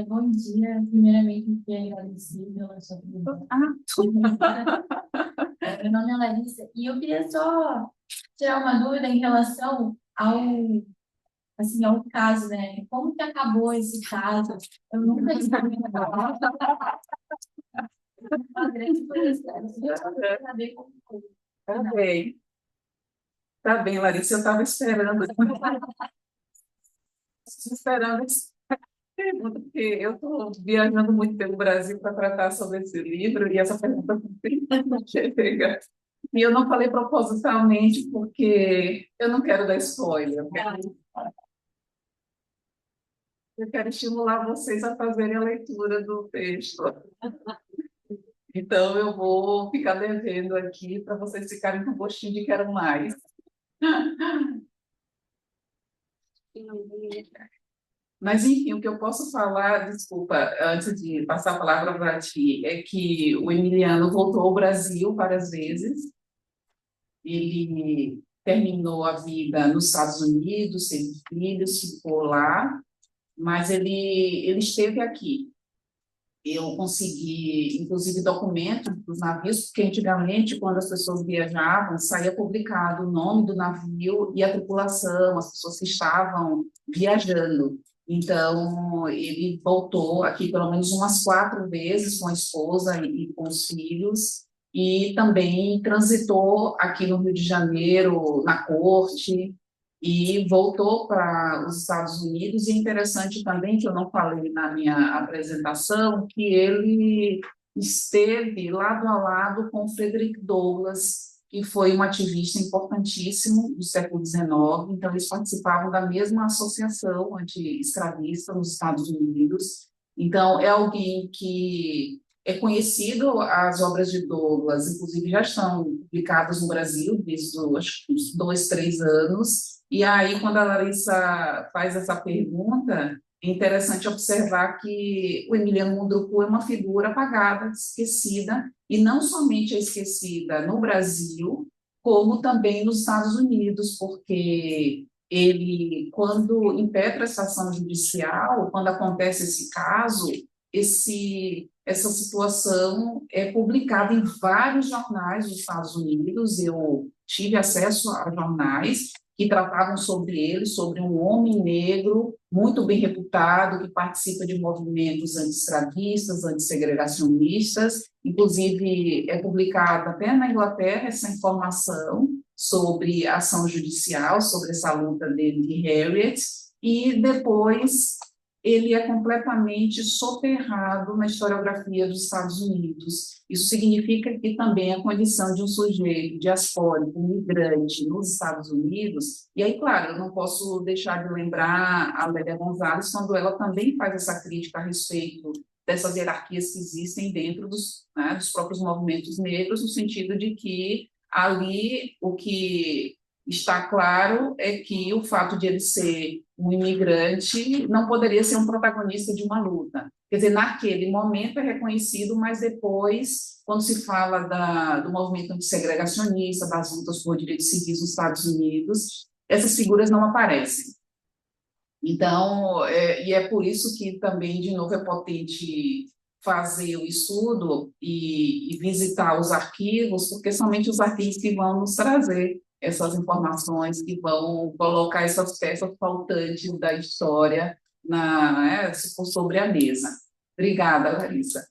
Bom dia. Primeiramente, eu queria agradecer pela sua pergunta. Meu nome é Larissa e eu queria só tirar uma dúvida em relação ao caso, né? Como que acabou esse caso? Eu nunca tinha falar. Uma grande curiosidade. Eu queria saber como foi. Tá bem, Larissa, eu estava esperando. Esperando essa pergunta, porque eu estou viajando muito pelo Brasil para tratar sobre esse livro, e essa pergunta não chega. E eu não falei propositalmente, porque eu não quero dar spoiler. Eu quero estimular vocês a fazerem a leitura do texto. Então, eu vou ficar devendo aqui para vocês ficarem com gostinho de quero mais. Mas, enfim, o que eu posso falar, desculpa, antes de passar a palavra para ti, é que o Emiliano voltou ao Brasil várias vezes. Ele terminou a vida nos Estados Unidos, teve filhos, ficou lá, mas ele esteve aqui. Eu consegui, inclusive, documentos dos navios, porque antigamente, quando as pessoas viajavam, saía publicado o nome do navio e a tripulação, as pessoas que estavam viajando. Então, ele voltou aqui pelo menos umas 4 vezes com a esposa e com os filhos, e também transitou aqui no Rio de Janeiro, na corte, e voltou para os Estados Unidos. E é interessante também, que eu não falei na minha apresentação, que ele esteve lado a lado com Frederick Douglass, que foi um ativista importantíssimo do século XIX. Então, eles participavam da mesma associação anti-escravista nos Estados Unidos. Então, é alguém que é conhecido. As obras de Douglass, inclusive, já estão publicadas no Brasil desde acho, uns 2, 3 anos. E aí, quando a Larissa faz essa pergunta, é interessante observar que o Emiliano Munduruku é uma figura apagada, esquecida, e não somente é esquecida no Brasil, como também nos Estados Unidos, porque ele, quando impetra essa ação judicial, quando acontece esse caso, essa situação é publicada em vários jornais dos Estados Unidos. Eu tive acesso a jornais que tratavam sobre ele, sobre um homem negro muito bem reputado, que participa de movimentos anti-escravistas, antissegregacionistas. Inclusive, é publicada até na Inglaterra essa informação sobre a ação judicial, sobre essa luta dele de Harriet, e depois ele é completamente soterrado na historiografia dos Estados Unidos. Isso significa que também a condição de um sujeito diaspórico, migrante nos Estados Unidos, e aí, claro, eu não posso deixar de lembrar a Lélia Gonzalez, quando ela também faz essa crítica a respeito dessas hierarquias que existem dentro dos próprios movimentos negros, no sentido de que ali o que está claro é que o fato de ele ser um imigrante não poderia ser um protagonista de uma luta. Quer dizer, naquele momento é reconhecido, mas depois, quando se fala do movimento antissegregacionista, das lutas por direitos civis nos Estados Unidos, essas figuras não aparecem. Então, e é por isso que também, de novo, é potente fazer o estudo e visitar os arquivos, porque somente os arquivos que vão nos trazer essas informações, que vão colocar essas peças faltantes da história sobre a mesa. Obrigada, Larissa.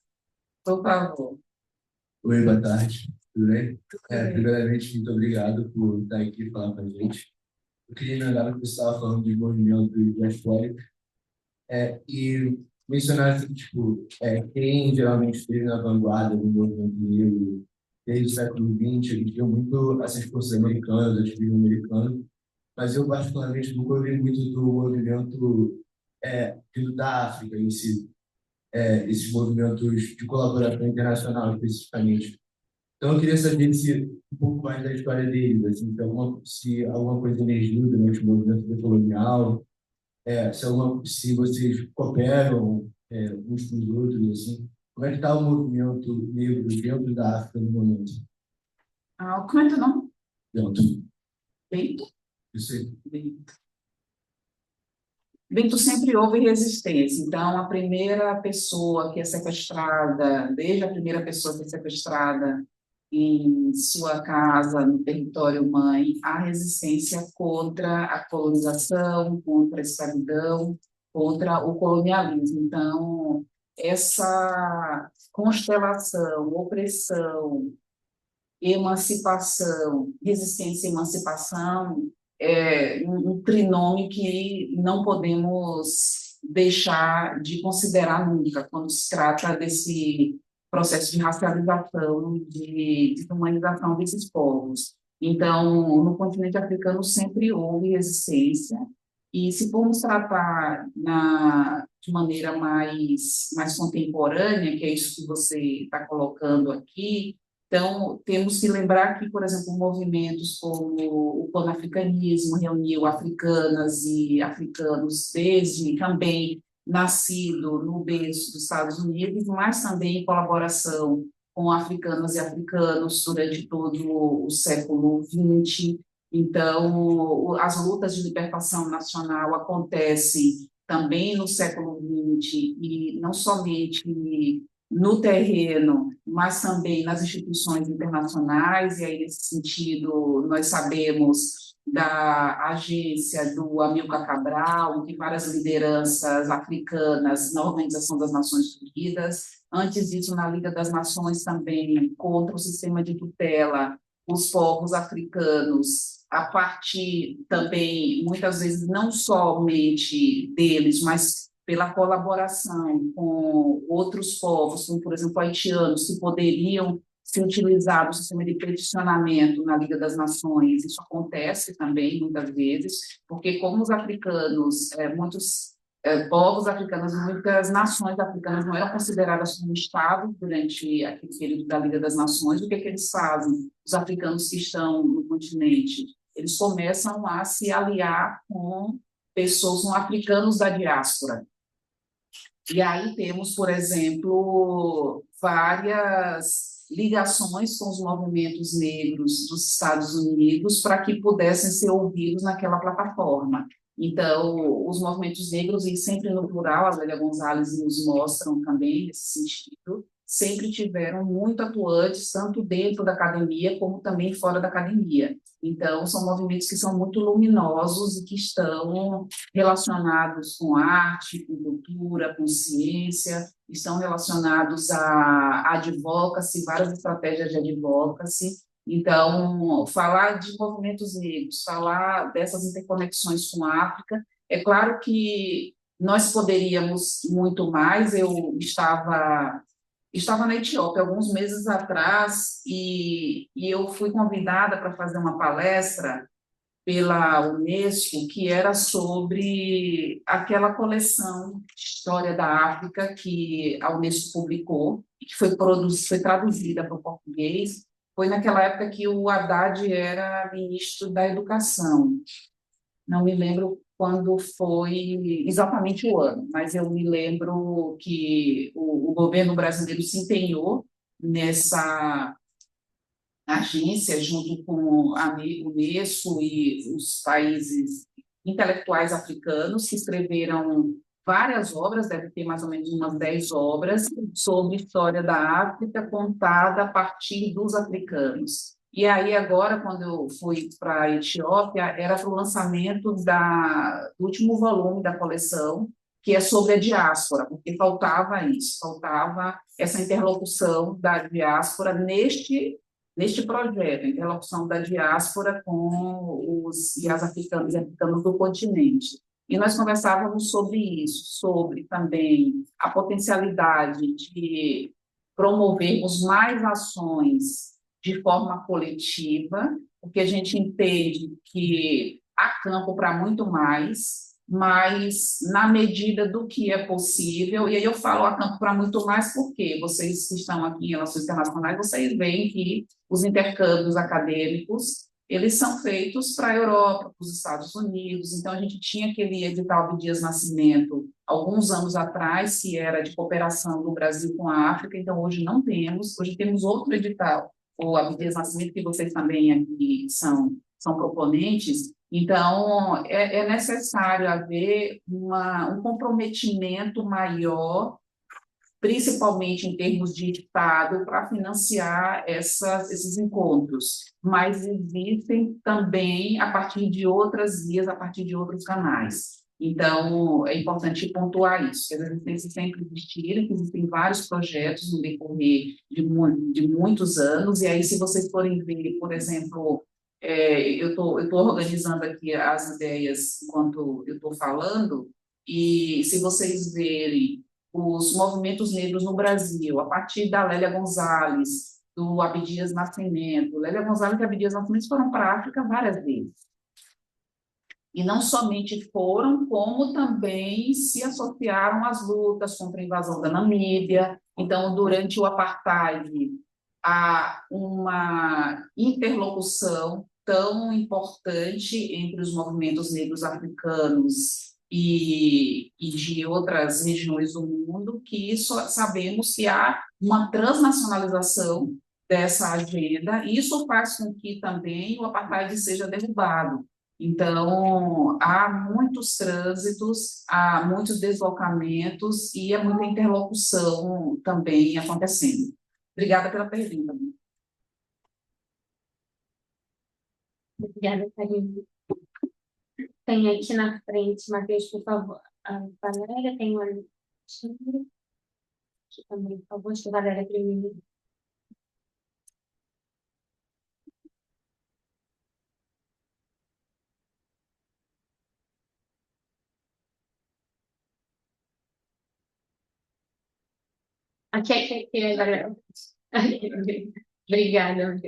Por favor. Oi, boa tarde. Tudo bem? Primeiramente, muito obrigado por estar aqui falando com a gente. Eu queria lembrar que você estava falando de movimento diaspórico e mencionar que, quem geralmente esteve na vanguarda do movimento negro desde o século XX, eles viam muito essas forças americanas, ativismo americano, mas eu, particularmente, nunca ouvi muito do movimento vindo da África em si, esses movimentos de colaboração internacional, especificamente. Então, eu queria saber se um pouco mais da história deles, assim, se alguma coisa emergiu durante o movimento decolonial, se vocês cooperam uns com os outros, assim. Como é que está o movimento negro dentro da África no momento? Como é teu nome? Dentro. Bento? Isso aí. Bento. Bento sempre houve resistência. Então, a primeira pessoa que é sequestrada, desde a primeira pessoa que é sequestrada em sua casa, no território mãe, há resistência contra a colonização, contra a escravidão, contra o colonialismo. Então, essa constelação, opressão, emancipação, resistência e emancipação é um trinômio que não podemos deixar de considerar nunca quando se trata desse processo de racialização, de humanização desses povos. Então, no continente africano sempre houve resistência, e se formos tratar de maneira mais contemporânea, que é isso que você está colocando aqui, então, temos que lembrar que, por exemplo, movimentos como o panafricanismo reuniu africanas e africanos desde também nascido no berço dos Estados Unidos, mas também em colaboração com africanas e africanos durante todo o século XX. Então, as lutas de libertação nacional acontecem também no século XX, e não somente no terreno, mas também nas instituições internacionais, e aí, nesse sentido, nós sabemos da agência do Amilcar Cabral, de várias lideranças africanas na Organização das Nações Unidas, antes disso, na Liga das Nações também, contra o sistema de tutela, os povos africanos, a partir também, muitas vezes, não somente deles, mas pela colaboração com outros povos, como, por exemplo, haitianos, que poderiam se utilizar do sistema de peticionamento na Liga das Nações. Isso acontece também, muitas vezes, porque como os africanos, muitos povos africanos, muitas nações africanas não eram consideradas como Estado durante aquele período da Liga das Nações, o que eles fazem? Os africanos que estão no continente, eles começam a se aliar com pessoas, com africanos da diáspora. E aí temos, por exemplo, várias ligações com os movimentos negros dos Estados Unidos para que pudessem ser ouvidos naquela plataforma. Então, os movimentos negros, e sempre no plural, a Zélia Gonzalez nos mostram também nesse sentido, sempre tiveram muito atuantes, tanto dentro da academia como também fora da academia. Então, são movimentos que são muito luminosos e que estão relacionados com arte, com cultura, com ciência, estão relacionados a advocacy, várias estratégias de advocacy. Então, falar de movimentos negros, falar dessas interconexões com a África, é claro que nós poderíamos muito mais. Eu estava na Etiópia alguns meses atrás e eu fui convidada para fazer uma palestra pela Unesco, que era sobre aquela coleção de história da África que a Unesco publicou, e que foi traduzida para o português. Foi naquela época que o Haddad era ministro da Educação. Não me lembro quando foi exatamente o ano, mas eu me lembro que o governo brasileiro se empenhou nessa agência, junto com a Unesco e os países intelectuais africanos, que escreveram várias obras, deve ter mais ou menos umas 10 obras, sobre história da África contada a partir dos africanos. E aí, agora, quando eu fui para a Etiópia, era para o lançamento do último volume da coleção, que é sobre a diáspora, porque faltava isso, faltava essa interlocução da diáspora neste projeto, a interlocução da diáspora com as africanos e africanos do continente. E nós conversávamos sobre isso, sobre também a potencialidade de promovermos mais ações de forma coletiva, porque a gente entende que há campo para muito mais, mas na medida do que é possível, e aí eu falo há campo para muito mais porque vocês que estão aqui em Relações Internacionais, vocês veem que os intercâmbios acadêmicos, eles são feitos para a Europa, para os Estados Unidos, então a gente tinha aquele edital de Dias Nascimento, alguns anos atrás, que era de cooperação do Brasil com a África, então hoje não temos, hoje temos outro edital, o Abdias Nascimento, que vocês também aqui são proponentes, então é necessário haver um comprometimento maior, principalmente em termos de Estado, para financiar esses encontros, mas existem também a partir de outras vias, a partir de outros canais. Então, é importante pontuar isso, que as resistências sempre existiram, que existem vários projetos no decorrer de muitos anos, e aí, se vocês forem ver, por exemplo, eu tô organizando aqui as ideias enquanto eu estou falando, e se vocês verem os movimentos negros no Brasil, a partir da Lélia Gonzalez, do Abdias Nascimento. Lélia Gonzalez e Abdias Nascimento foram para a África várias vezes. E não somente foram, como também se associaram às lutas contra a invasão da Namíbia. Então, durante o apartheid, há uma interlocução tão importante entre os movimentos negros africanos e de outras regiões do mundo, que sabemos que há uma transnacionalização dessa agenda, e isso faz com que também o apartheid seja derrubado. Então, há muitos trânsitos, há muitos deslocamentos e há muita interlocução também acontecendo. Obrigada pela pergunta. Obrigada, Karine. Tem aqui na frente, Matheus, por favor. A Valéria, tem o Alexandre. Aqui também, por favor, acho que a Valéria primeiro. Aqui, Valéria. Obrigada.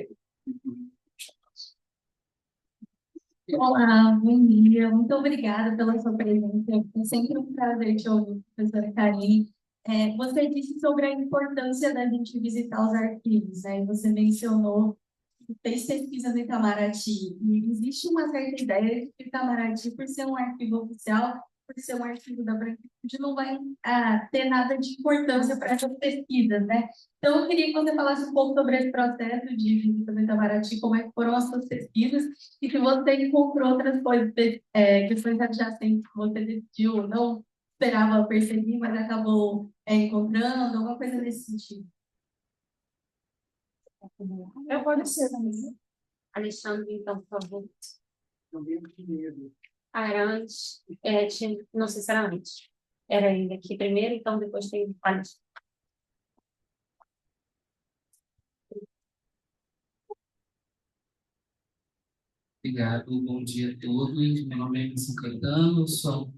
Olá, bom dia. Muito obrigada pela sua presença. É sempre um prazer te ouvir, professora Karine. Você disse sobre a importância da gente visitar os arquivos, né? Você mencionou que fez pesquisa no Itamaraty. E existe uma certa ideia de que o Itamaraty, por ser um arquivo oficial, por ser um arquivo da branquitude, não vai ter nada de importância para essas pesquisas, né? Então, eu queria que você falasse um pouco sobre esse processo de visita do Itamaraty, como é que foram as suas pesquisas, e se você encontrou outras coisas, questões adjacentes que você decidiu, não esperava perceber, mas acabou encontrando, alguma coisa nesse sentido. Pode ser também. Alexandre, então, por favor. Primeiro. Era antes, não sei se era antes. Era ainda aqui primeiro, então depois tem Alexandre. Obrigado, bom dia a todos. Meu nome é Emerson Caetano, sou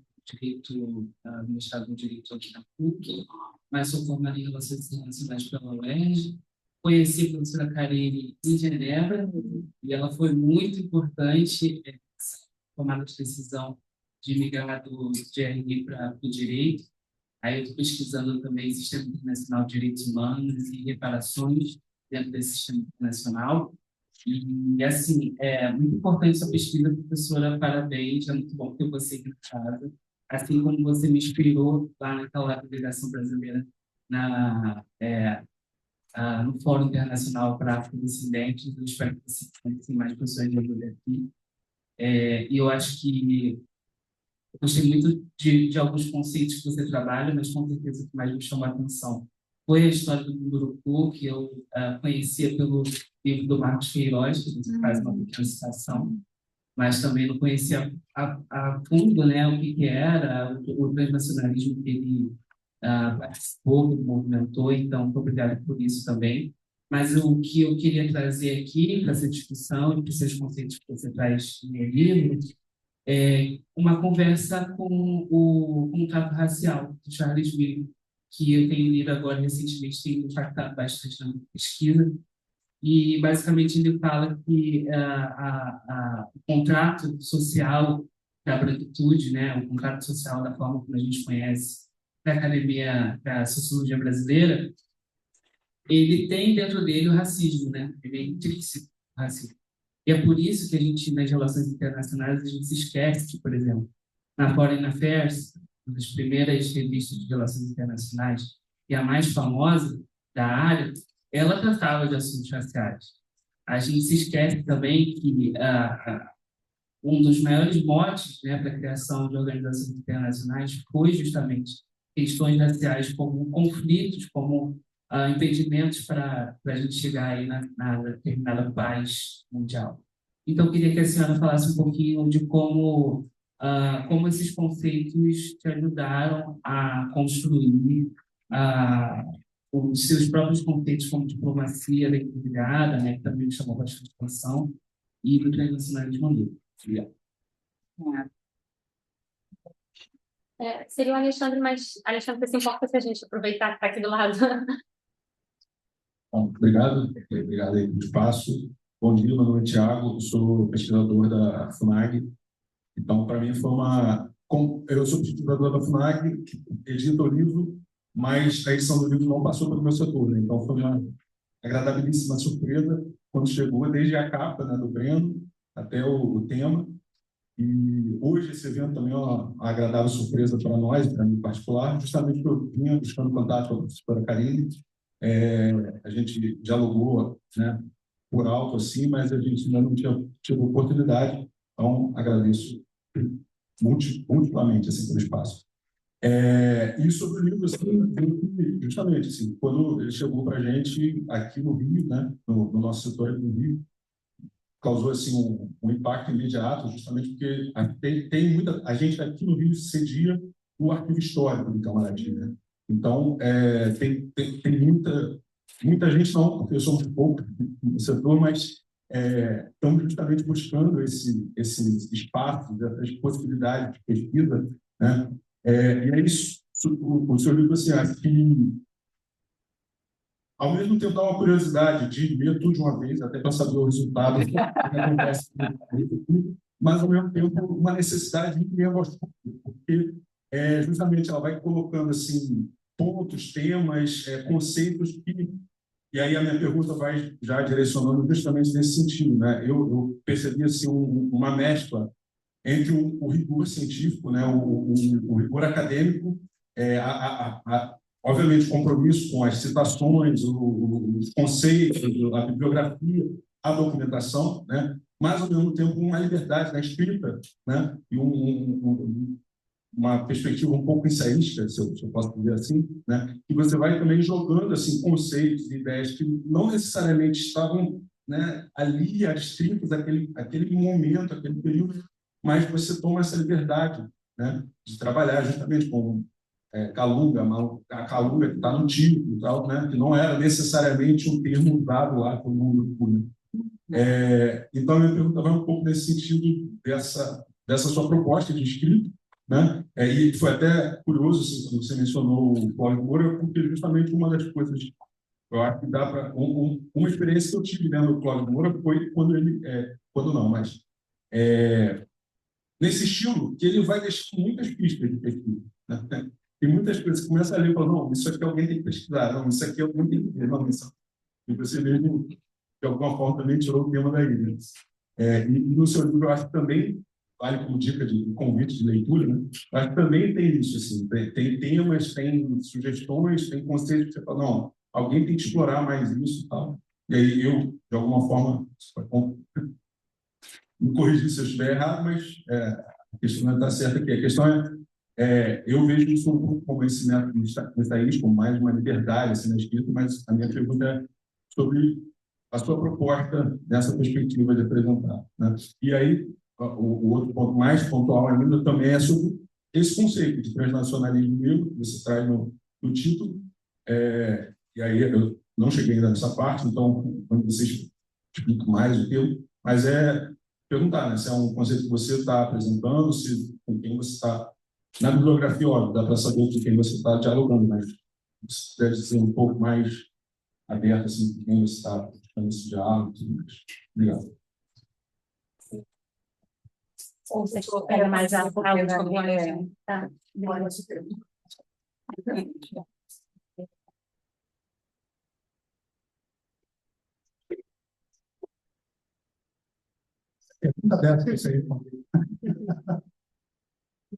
mestrado em Direito aqui na PUC, mas sou formado em Relações Internacionais pela UERJ. Conheci a professora Karine em Genebra e ela foi muito importante nessa tomada de decisão de migrar do GRI para o Direito. Aí eu estou pesquisando também Sistema Internacional de Direitos Humanos e reparações dentro desse sistema internacional. E, assim, é muito importante essa pesquisa, professora, parabéns, é muito bom ter você aqui em casa. Assim como você me inspirou lá naquela delegação brasileira no Fórum Internacional para Afrodescendentes, eu espero que você conheça mais pessoas de ajuda aqui. E eu acho que eu gostei muito de alguns conceitos que você trabalha, mas com certeza o que mais me chamou a atenção foi a história do Munduruku, que eu conhecia pelo livro do Marcos Queiroz, que você faz uma pequena citação, mas também não conhecia a fundo, né, o que era o transnacionalismo que ele participou, que movimentou, então, muito obrigado por isso também. Mas o que eu queria trazer aqui para essa discussão e para esses conceitos que você traz no livro é uma conversa com o trato racial, de Charles Miller, que eu tenho lido agora recentemente, tem impactado bastante na minha pesquisa. e basicamente ele fala que o contrato social da branquitude, né, o contrato social da forma como a gente conhece da academia da sociologia brasileira, ele tem dentro dele o racismo, né? Ele é intrínseco ao racismo. E é por isso que a gente, nas relações internacionais, a gente se esquece que, por exemplo, na Foreign Affairs, uma das primeiras revistas de relações internacionais, e a mais famosa da área, ela tratava de assuntos raciais. A gente se esquece também que um dos maiores motes, né, para a criação de organizações internacionais foi justamente questões raciais como conflitos, como impedimentos para a gente chegar aí na determinada paz mundial. Então, eu queria que a senhora falasse um pouquinho de como esses conceitos te ajudaram a construir os seus próprios conceitos como diplomacia equilibrada, né, que também me chamou bastante atenção, e do internacionalismo livre. Obrigado. Seria o Alexandre, mas Alexandre, você se importa se a gente aproveitar que está aqui do lado? Bom, obrigado aí pelo espaço. Bom dia, meu nome é Thiago, eu sou pesquisador da FUNAG. Então, para mim foi eu sou pesquisador da FUNAG, edito o livro, mas a edição do livro não passou pelo meu setor, né? Então foi uma agradabilíssima surpresa quando chegou, desde a capa, né, do Breno até o tema. E hoje esse evento também é uma agradável surpresa para nós, para mim em particular, justamente porque eu vinha buscando contato com a professora Karine. A gente dialogou, né, por alto assim, mas a gente ainda não tinha tido oportunidade, então agradeço multiplamente assim, pelo espaço. E sobre o livro, assim, justamente assim, quando ele chegou para a gente aqui no Rio, né, no nosso setor aqui no Rio, causou assim um impacto imediato, justamente porque a gente aqui no Rio cedia o arquivo histórico do Itamaraty, né? Então tem muita gente, não, porque eu sou um pouco no setor, mas estamos justamente buscando esse espaço, essas possibilidades de pesquisa, né? E aí o senhor livro assim, acho que ao mesmo tempo dá uma curiosidade de ler tudo de uma vez, até para saber o resultado do que acontece, mas ao mesmo tempo uma necessidade de ler bastante, porque justamente ela vai colocando assim pontos, temas, conceitos e aí a minha pergunta vai já direcionando justamente nesse sentido, né? Eu percebi assim uma mescla entre o rigor científico, né, o rigor acadêmico, obviamente, compromisso com as citações, os conceitos, a bibliografia, a documentação, né? Mas, ao mesmo tempo, uma liberdade na escrita, né? E uma perspectiva um pouco ensaística, se eu posso dizer assim, né? E você vai também jogando assim, conceitos e ideias que não necessariamente estavam, né, ali adstritos àquele momento, aquele período, mas você toma essa liberdade, né, de trabalhar justamente com calunga, a calunga que está no título e tal, né, que não era necessariamente um termo usado lá pelo mundo público. Então, a minha pergunta vai um pouco nesse sentido dessa sua proposta de escrita, né? E foi até curioso, assim, quando você mencionou o Cláudio Moura, porque justamente uma das coisas que eu acho que dá para... uma experiência que eu tive lendo o Cláudio Moura foi quando ele... nesse estilo, que ele vai deixando muitas pistas de pesquisa, né? Tem muitas coisas que começa a ler e fala, não, isso aqui alguém tem que pesquisar, não, isso aqui alguém tem que ver, não, isso... E você mesmo, de alguma forma, também tirou o tema daí, né? E no seu livro, eu acho que também vale como dica de convite de leitura, né? Eu acho que também tem isso, assim, tem temas, tem sugestões, tem conceitos que você fala, não, alguém tem que explorar mais isso e tal. E aí eu, de alguma forma, me corrigir se eu estiver errado, mas a questão não está certa aqui. A questão eu vejo isso um pouco como esse método estaísmo, como mais uma liberdade assim, na escrita, mas a minha pergunta é sobre a sua proposta nessa perspectiva de apresentar, né? E aí, o outro ponto mais pontual ainda também é sobre esse conceito de transnacionalismo negro, que você traz no título, e aí eu não cheguei ainda nessa parte, então, quando vocês explicam mais o termo, mas perguntar, né, se é um conceito que você está apresentando, se com quem você está... Na bibliografia, óbvio, dá para saber com quem você está dialogando, mas se puder dizer um pouco mais aberto assim, com quem você está buscando esse diálogo e tudo mais. Obrigado. Ou você colocaria mais a última coisa? Tá. Pergunta aberta para você responder.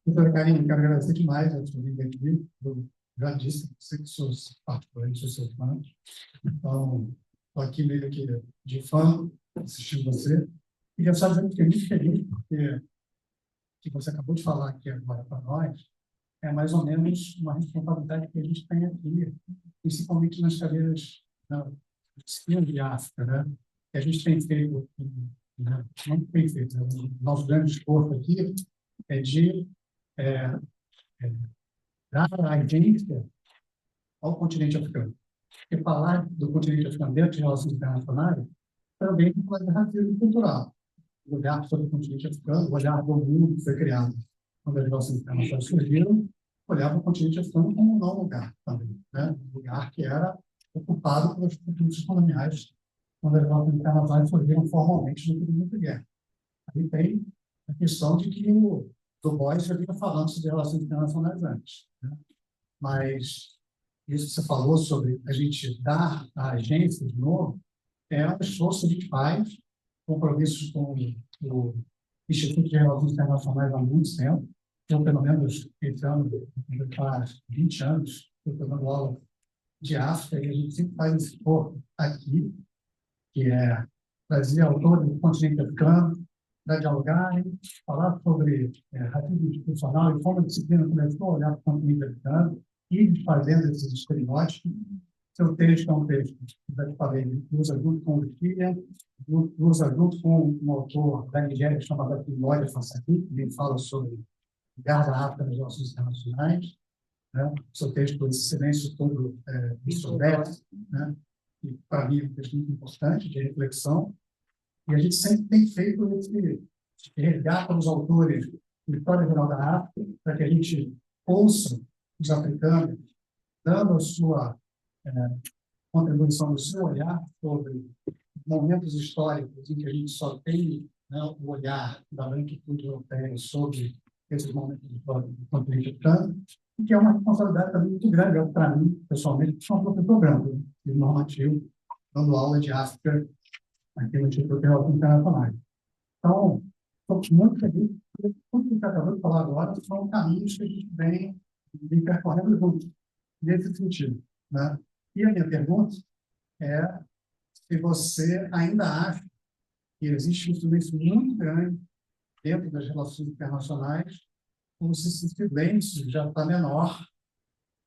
Doutora Karine, quero agradecer demais a sua vinda aqui. Eu já disse que você que sou particularmente sou seu fã. Então, estou aqui meio que de fã, assistindo você. E já sabe que eu fiquei muito feliz, porque o que você acabou de falar aqui agora para nós é mais ou menos uma responsabilidade que a gente tem aqui, principalmente nas cadeiras da disciplina de África, né? Que a gente tem feito, né? Não tem feito, né? O nosso grande esforço aqui é de dar a agência ao continente africano. Porque falar do continente africano dentro de relações internacionais também é uma narrativa cultural. Olhar sobre o continente africano, olhar para o mundo que foi criado quando as relações internacionais surgiram, olhar para o continente africano como um não lugar também, né? Um lugar que era ocupado pelas potências coloniais quando as relações internacionais surgiram formalmente no período de guerra. Aí tem a questão de que o Du Bois já vinha falando sobre relações internacionais antes, né? Mas isso que você falou sobre a gente dar a agência de novo é um esforço que a gente faz, compromissos com o Instituto de Relações Internacionais há muito tempo. Eu, pelo menos, esse ano, faz 20 anos, eu estou dando aula de África e a gente sempre faz esse esforço aqui, que é trazer autores do continente africano para dialogarem, falar sobre racismo institucional e como a disciplina começou a olhar para o continente africano e desfazendo esses estereótipos. Seu texto é um texto que já te falei, usa junto com o William, usa junto com um autor da Nigéria chamado Akinwode Fasaki, que também fala sobre o lugar da África nas relações internacionais, né? Seu texto, esse silêncio todo ensurdece, né? E para mim é um texto muito importante de reflexão. E a gente sempre tem feito esse resgate aos autores de história geral da África, para que a gente ouça os africanos dando a sua contribuição, o seu olhar sobre momentos históricos em que a gente só tem, né, o olhar da branquitude europeia sobre esses momentos históricos do continente africano, e que é uma responsabilidade também muito grande para mim, pessoalmente, que sou um professor branco, de normativo, dando aula de África aqui no Instituto de Relações Internacionais. Então, estou muito feliz, porque tudo que você acabou de falar agora são caminhos que a gente vem percorrendo juntos, nesse sentido, né? E a minha pergunta é se você ainda acha que existe um silêncio muito grande dentro das relações internacionais, ou se esse silêncio já está menor,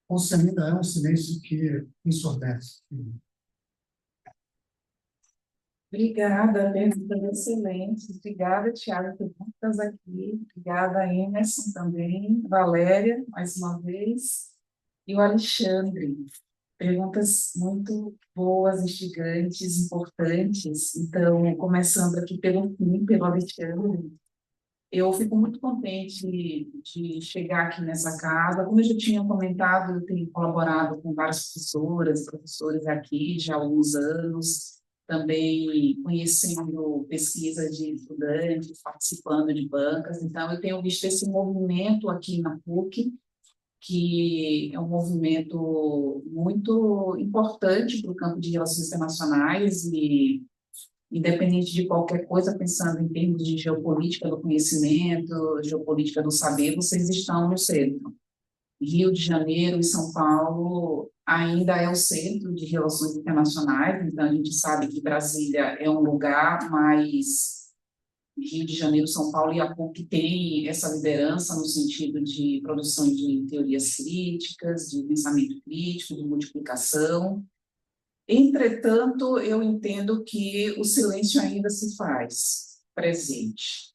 ou se ainda é um silêncio que ensurdece. Obrigada, perguntas excelentes. Obrigada, Tiago, por perguntas aqui. Obrigada, Emerson, também. Valéria, mais uma vez. E o Alexandre. Perguntas muito boas, instigantes, importantes. Então, começando aqui pelo fim, pelo Alexandre. Eu fico muito contente de chegar aqui nessa casa. Como eu já tinha comentado, eu tenho colaborado com várias professoras, professores aqui já há alguns anos, também conhecendo pesquisa de estudantes, participando de bancas. Então, eu tenho visto esse movimento aqui na PUC, que é um movimento muito importante para o campo de relações internacionais e, independente de qualquer coisa, pensando em termos de geopolítica do conhecimento, geopolítica do saber, vocês estão no centro. Rio de Janeiro e São Paulo ainda é o centro de relações internacionais, então a gente sabe que Brasília é um lugar, mas Rio de Janeiro, São Paulo e a PUC tem essa liderança no sentido de produção de teorias críticas, de pensamento crítico, de multiplicação. Entretanto, eu entendo que o silêncio ainda se faz presente.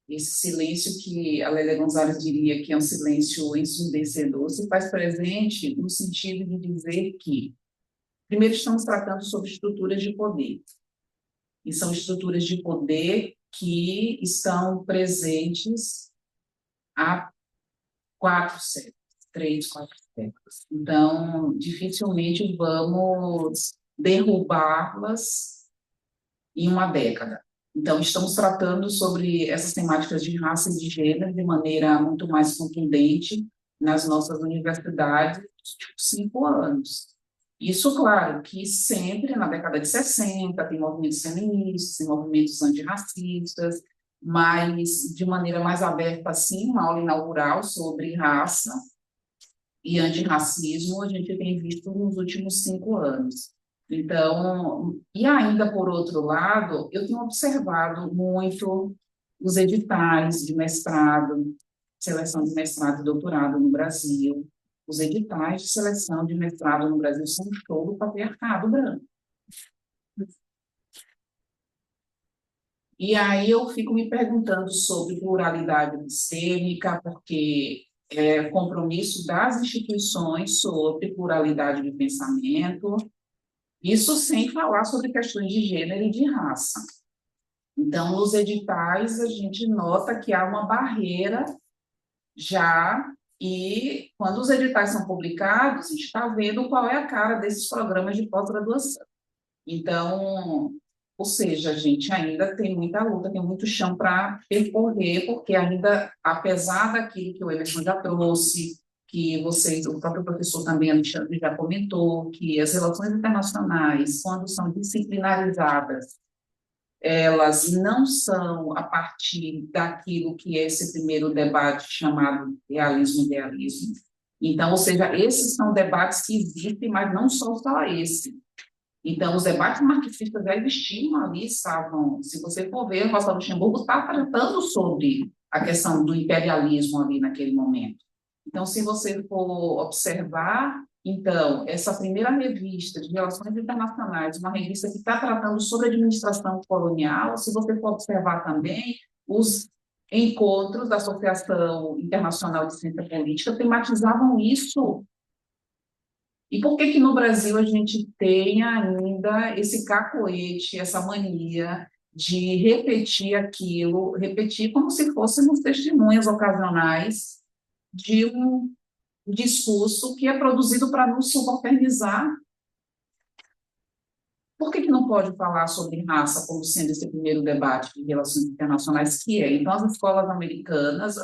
Esse silêncio que a Lélia Gonzalez diria que é um silêncio ensurdecedor se faz presente no sentido de dizer que, primeiro, estamos tratando sobre estruturas de poder. E são estruturas de poder que estão presentes há 4 séculos, 3, 4 séculos. Então, dificilmente vamos derrubá-las em uma década. Então, estamos tratando sobre essas temáticas de raça e de gênero de maneira muito mais contundente nas nossas universidades nos últimos 5 anos. Isso, claro, que sempre na década de 60 tem movimentos feministas, tem movimentos antirracistas, mas de maneira mais aberta, assim, uma aula inaugural sobre raça e antirracismo a gente tem visto nos últimos 5 anos. Então, e ainda por outro lado, eu tenho observado muito os editais de mestrado, seleção de mestrado e doutorado no Brasil. Os editais de seleção de mestrado no Brasil são um show do patriarcado branco. E aí eu fico me perguntando sobre pluralidade epistêmica, porque é compromisso das instituições sobre pluralidade de pensamento, isso sem falar sobre questões de gênero e de raça. Então, nos editais, a gente nota que há uma barreira já, e quando os editais são publicados, a gente está vendo qual é a cara desses programas de pós-graduação. Então, ou seja, a gente ainda tem muita luta, tem muito chão para percorrer, porque ainda, apesar daquilo que o Emerson já trouxe, que vocês, o próprio professor também, Alexandre, já comentou, que as relações internacionais, quando são disciplinarizadas, elas não são a partir daquilo que é esse primeiro debate chamado realismo-idealismo. Então, ou seja, esses são debates que existem, mas não só esse. Então, os debates marxistas já existiam ali, estavam, se você for ver, Rosa Luxemburgo está tratando sobre a questão do imperialismo ali naquele momento. Então, se você for observar, então, essa primeira revista de Relações Internacionais, uma revista que está tratando sobre administração colonial, se você for observar também, os encontros da Associação Internacional de Ciência Política tematizavam isso. E por que no Brasil a gente tem ainda esse cacoete, essa mania de repetir aquilo, repetir como se fôssemos testemunhas ocasionais de um discurso que é produzido para nos subalternizar? Por que não pode falar sobre raça como sendo esse primeiro debate de relações internacionais que é? Então, as escolas americanas,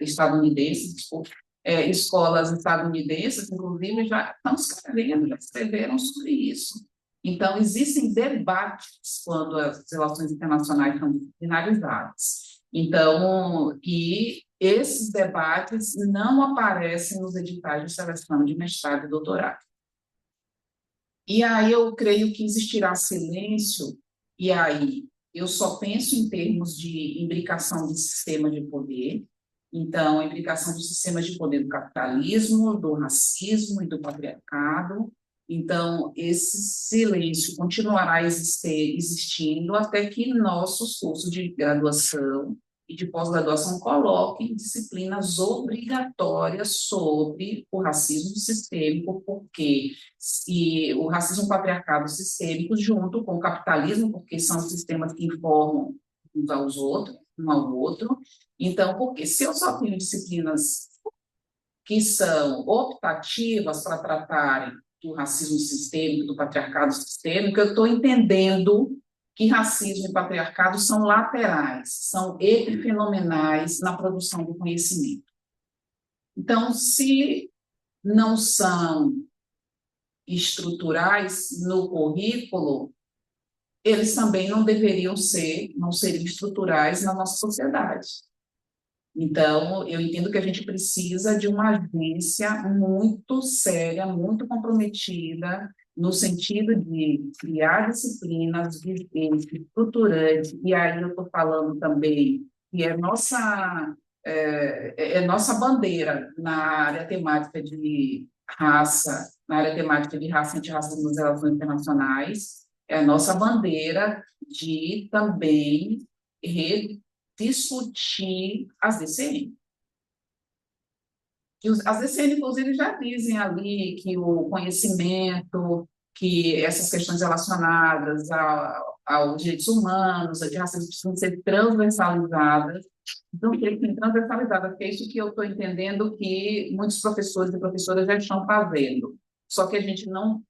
estadunidenses, desculpa, escolas estadunidenses, inclusive, já estão escrevendo, já escreveram sobre isso. Então, existem debates quando as relações internacionais são finalizadas. Então, e esses debates não aparecem nos editais de seleção de mestrado e doutorado. E aí eu creio que existirá silêncio, e aí eu só penso em termos de imbricação de sistema de poder. Então, a implicação dos sistemas de poder do capitalismo, do racismo e do patriarcado. Então, esse silêncio continuará existindo até que nossos cursos de graduação e de pós-graduação coloquem disciplinas obrigatórias sobre o racismo sistêmico, porque se o racismo patriarcado sistêmico junto com o capitalismo, porque são sistemas que informam uns aos outros, um ao outro. Então, porque se eu só tenho disciplinas que são optativas para tratarem do racismo sistêmico, do patriarcado sistêmico, eu estou entendendo que racismo e patriarcado são laterais, são epifenomenais na produção do conhecimento. Então, se não são estruturais no currículo, eles também não deveriam ser, não seriam estruturais na nossa sociedade. Então, eu entendo que a gente precisa de uma agência muito séria, muito comprometida, no sentido de criar disciplinas estruturantes, e aí eu estou falando também que é nossa bandeira na área temática de raça, na área temática de raça e antirracismo nas relações internacionais, é a nossa bandeira de também discutir as DCN. As DCN, inclusive, já dizem ali que o conhecimento, que essas questões relacionadas aos direitos humanos, a de racismo, precisam ser transversalizadas. Então, transversalizadas, que é isso que eu estou entendendo que muitos professores e professoras já estão fazendo. Só que a gente não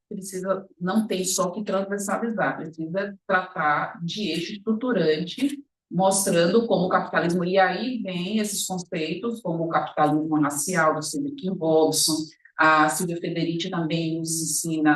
tem só que transversalizar, precisa tratar de eixo estruturante, mostrando como o capitalismo, e aí vem esses conceitos, como o capitalismo racial, do Cedric Robson. A Silvia Federici também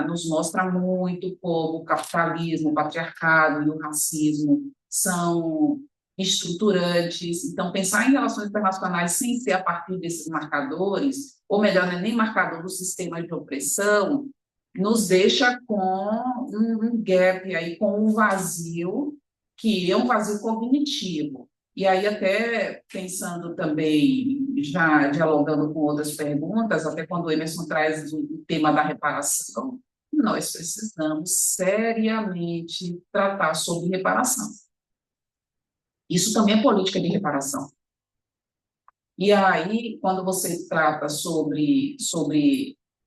nos mostra muito como o capitalismo, o patriarcado e o racismo são estruturantes. Então, pensar em relações internacionais sem ser a partir desses marcadores, ou melhor, não é nem marcador do sistema de opressão, nos deixa com um gap aí, com um vazio, que é um vazio cognitivo. E aí, até pensando também, já dialogando com outras perguntas, até quando o Emerson traz o tema da reparação, nós precisamos seriamente tratar sobre reparação. Isso também é política de reparação. E aí, quando você trata sobre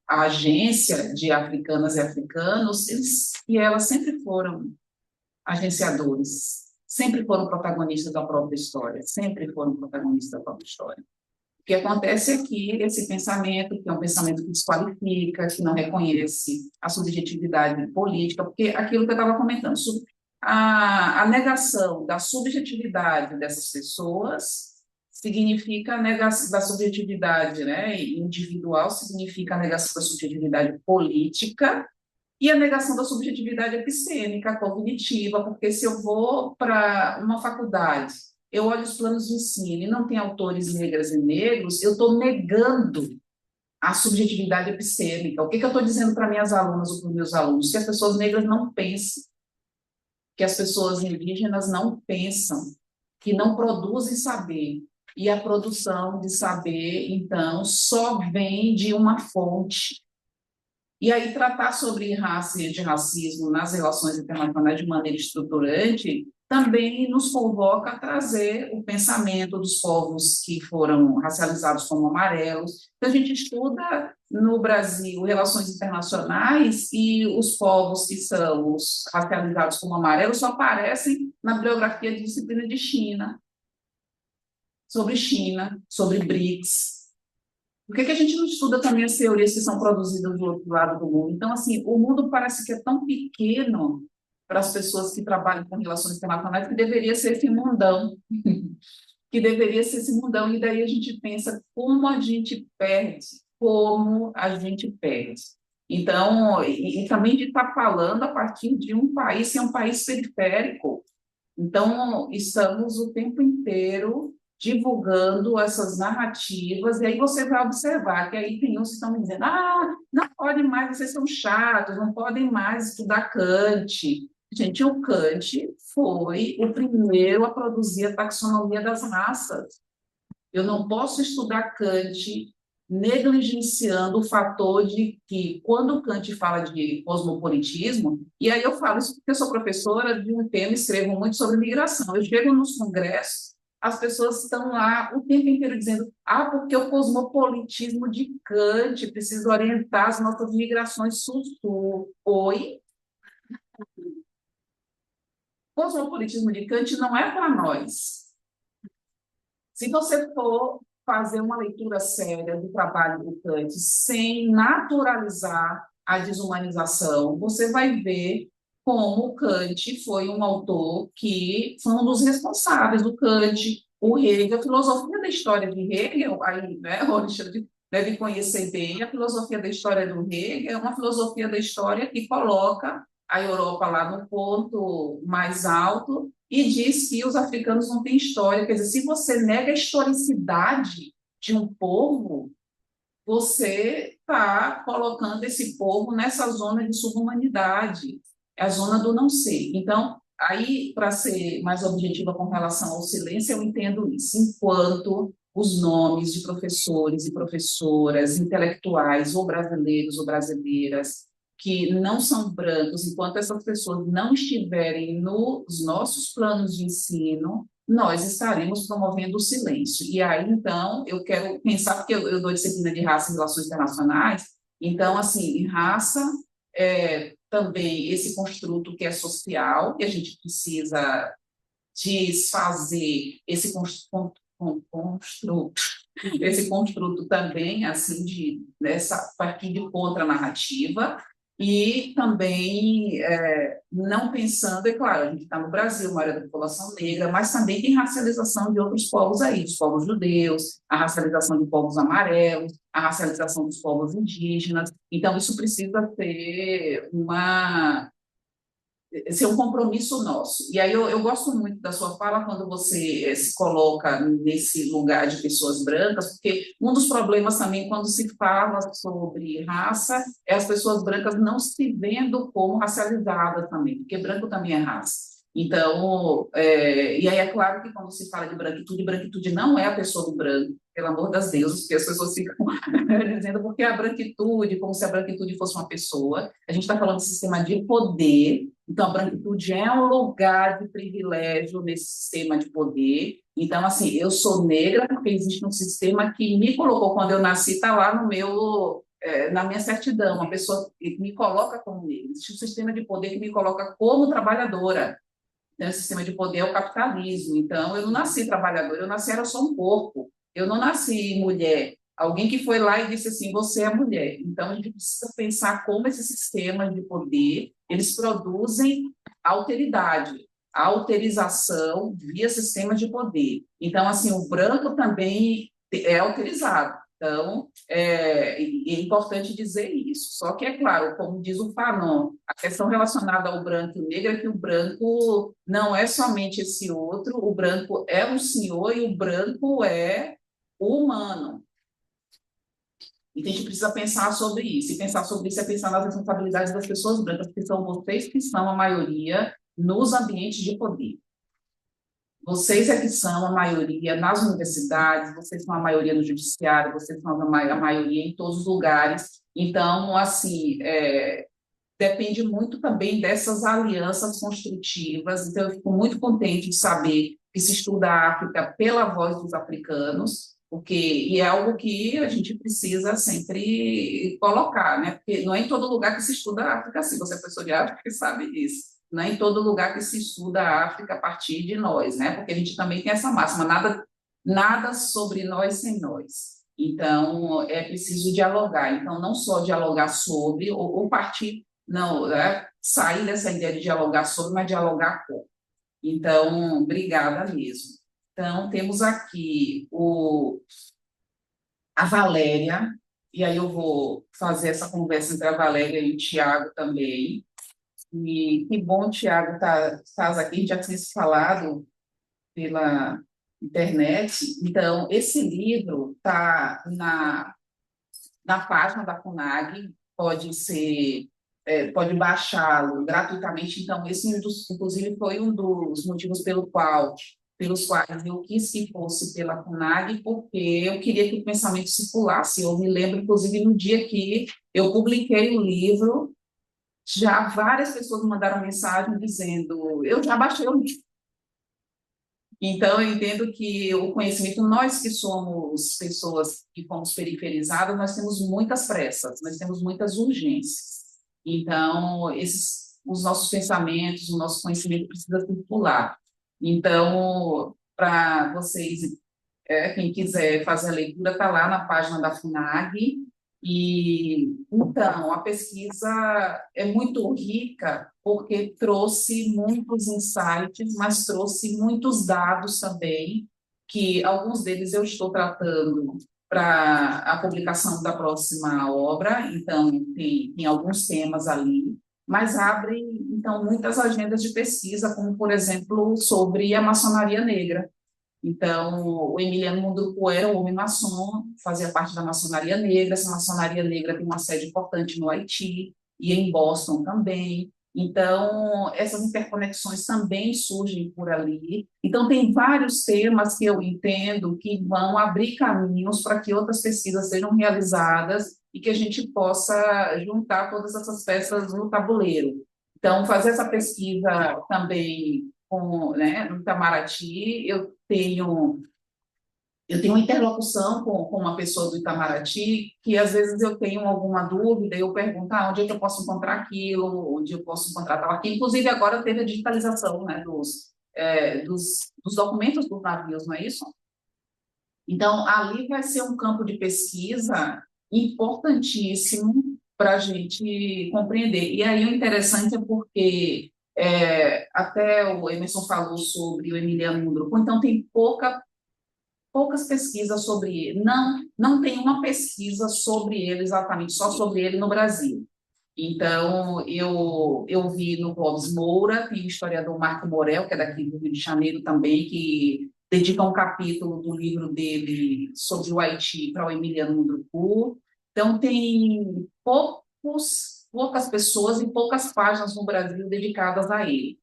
a agência de africanas e africanos, elas sempre foram agenciadores, sempre foram protagonistas da própria história, sempre foram protagonistas da própria história. O que acontece é que esse pensamento, que é um pensamento que desqualifica, que não reconhece a subjetividade política, porque aquilo que eu estava comentando, a negação da subjetividade dessas pessoas significa a negação da subjetividade, né, individual, significa a negação da subjetividade política, e a negação da subjetividade epistêmica, cognitiva, porque se eu vou para uma faculdade, eu olho os planos de ensino e não tem autores negras e negros, eu estou negando a subjetividade epistêmica. O que eu estou dizendo para minhas alunas ou para os meus alunos? Que as pessoas negras não pensam, que as pessoas indígenas não pensam, que não produzem saber. E a produção de saber, então, só vem de uma fonte. E aí, tratar sobre raça e de racismo nas relações internacionais de maneira estruturante também nos convoca a trazer o pensamento dos povos que foram racializados como amarelos. Então, a gente estuda no Brasil relações internacionais e os povos que são os racializados como amarelos só aparecem na bibliografia de disciplina de China, sobre BRICS. Por que a gente não estuda também as teorias que são produzidas do outro lado do mundo? Então, assim, o mundo parece que é tão pequeno para as pessoas que trabalham com relações internacionais que deveria ser esse mundão, que deveria ser esse mundão. E daí a gente pensa como a gente perde, Então, e também de estar falando a partir de um país que é um país periférico. Então, estamos o tempo inteiro divulgando essas narrativas, e aí você vai observar que aí tem uns que estão me dizendo, não podem mais, vocês são chatos, não podem mais estudar Kant. Gente, o Kant foi o primeiro a produzir a taxonomia das raças. Eu não posso estudar Kant negligenciando o fator de que, quando Kant fala de cosmopolitismo, e aí eu falo isso porque eu sou professora de um tema, escrevo muito sobre migração, eu chego nos congressos, as pessoas estão lá o tempo inteiro dizendo, porque o cosmopolitismo de Kant precisa orientar as nossas migrações sul-sul. Oi? O cosmopolitismo de Kant não é para nós. Se você for fazer uma leitura séria do trabalho do Kant sem naturalizar a desumanização, você vai ver como Kant foi um autor que foi um dos responsáveis do Kant, o Hegel, a filosofia da história de Hegel, aí, né, o Alexandre deve conhecer bem, a filosofia da história do Hegel é uma filosofia da história que coloca a Europa lá no ponto mais alto e diz que os africanos não têm história. Quer dizer, se você nega a historicidade de um povo, você está colocando esse povo nessa zona de subhumanidade, é a zona do não ser. Então, aí, para ser mais objetiva com relação ao silêncio, eu entendo isso, enquanto os nomes de professores e professoras, intelectuais, ou brasileiros ou brasileiras, que não são brancos, enquanto essas pessoas não estiverem nos nossos planos de ensino, nós estaremos promovendo o silêncio. E aí, então, eu quero pensar, porque eu dou disciplina de raça e relações internacionais, então, assim, raça é também esse construto que é social, que a gente precisa desfazer esse construto, esse construto também, assim, dessa partir de contra-narrativa, e também não pensando, é claro, a gente está no Brasil, maioria da população negra, mas também tem racialização de outros povos aí, dos povos judeus, a racialização de povos amarelos, a racialização dos povos indígenas. Então, isso precisa ser um compromisso nosso. E aí eu gosto muito da sua fala quando você se coloca nesse lugar de pessoas brancas, porque um dos problemas também quando se fala sobre raça é as pessoas brancas não se vendo como racializadas também, porque branco também é raça. Então, e aí é claro que quando se fala de branquitude não é a pessoa do branco, pelo amor das deusas, porque as pessoas ficam dizendo porque a branquitude, como se a branquitude fosse uma pessoa. A gente está falando de sistema de poder, então a branquitude é um lugar de privilégio nesse sistema de poder. Então, assim, eu sou negra porque existe um sistema que me colocou quando eu nasci, está lá no meu na minha certidão, uma pessoa que me coloca como negra. Existe um sistema de poder que me coloca como trabalhadora. Né? O sistema de poder é o capitalismo. Então, eu não nasci trabalhadora, eu nasci era só um corpo. Eu não nasci mulher. Alguém que foi lá e disse assim, você é mulher. Então, a gente precisa pensar como esses sistemas de poder, eles produzem alteridade, a alterização via sistemas de poder. Então, assim, o branco também é alterizado. Então, é importante dizer isso. Só que, é claro, como diz o Fanon, a questão relacionada ao branco e o negro é que o branco não é somente esse outro, o branco é um senhor e o branco é o humano. Então, a gente precisa pensar sobre isso. E pensar sobre isso é pensar nas responsabilidades das pessoas brancas, que são vocês que são a maioria nos ambientes de poder. Vocês é que são a maioria nas universidades, vocês são a maioria no judiciário, vocês são a maioria em todos os lugares. Então, assim, depende muito também dessas alianças construtivas. Então, eu fico muito contente de saber que se estuda a África pela voz dos africanos, e é algo que a gente precisa sempre colocar, né? Porque não é em todo lugar que se estuda a África assim. Você é professor de África e sabe disso. Não é em todo lugar que se estuda a África a partir de nós, né? Porque a gente também tem essa máxima, nada sobre nós sem nós. Então, é preciso dialogar. Então, não só dialogar sobre, ou partir, não, sair dessa ideia de dialogar sobre, mas dialogar com. Então, obrigada mesmo. Então, temos aqui a Valéria, e aí eu vou fazer essa conversa entre a Valéria e o Tiago também. E que bom, Tiago, estás aqui, já tinha se falado pela internet. Então, esse livro está na página da FUNAG, pode baixá-lo gratuitamente. Então, esse, inclusive, foi um dos motivos pelos quais eu quis que fosse pela FUNAG, porque eu queria que o pensamento circulasse. Eu me lembro, inclusive, no dia que eu publiquei o livro, já várias pessoas me mandaram mensagem dizendo, eu já baixei o livro. Então, eu entendo que o conhecimento, nós que somos pessoas que fomos periferizadas, nós temos muitas pressas, nós temos muitas urgências. Então, os nossos pensamentos, o nosso conhecimento precisa circular. Então, para vocês, quem quiser fazer a leitura, está lá na página da FUNAG. E, então, a pesquisa é muito rica porque trouxe muitos insights, mas trouxe muitos dados também, que alguns deles eu estou tratando para a publicação da próxima obra, então tem alguns temas ali, mas abre, então, muitas agendas de pesquisa, como, por exemplo, sobre a maçonaria negra. Então, o Emiliano Munduruku era um homem maçom, fazia parte da maçonaria negra. Essa maçonaria negra tem uma sede importante no Haiti e em Boston também. Então, essas interconexões também surgem por ali. Então, tem vários temas que eu entendo que vão abrir caminhos para que outras pesquisas sejam realizadas e que a gente possa juntar todas essas peças no tabuleiro. Então, fazer essa pesquisa também no Itamaraty, eu tenho uma interlocução com uma pessoa do Itamaraty, que às vezes eu tenho alguma dúvida, eu pergunto onde é que eu posso encontrar aquilo, onde eu posso encontrar tal aquilo. Inclusive, agora teve a digitalização, né, dos documentos dos navios, não é isso? Então, ali vai ser um campo de pesquisa importantíssimo para a gente compreender. E aí o interessante é porque até o Emerson falou sobre o Emiliano Mundrucum, então tem poucas pesquisas sobre ele. Não tem uma pesquisa sobre ele, exatamente, só sobre ele no Brasil. Então, eu vi no Clóvis Moura, tem o historiador Marco Morel, que é daqui do Rio de Janeiro também, que dedica um capítulo do livro dele sobre o Haiti para o Emiliano Mundrucum. Então, tem poucas pessoas e poucas páginas no Brasil dedicadas a ele.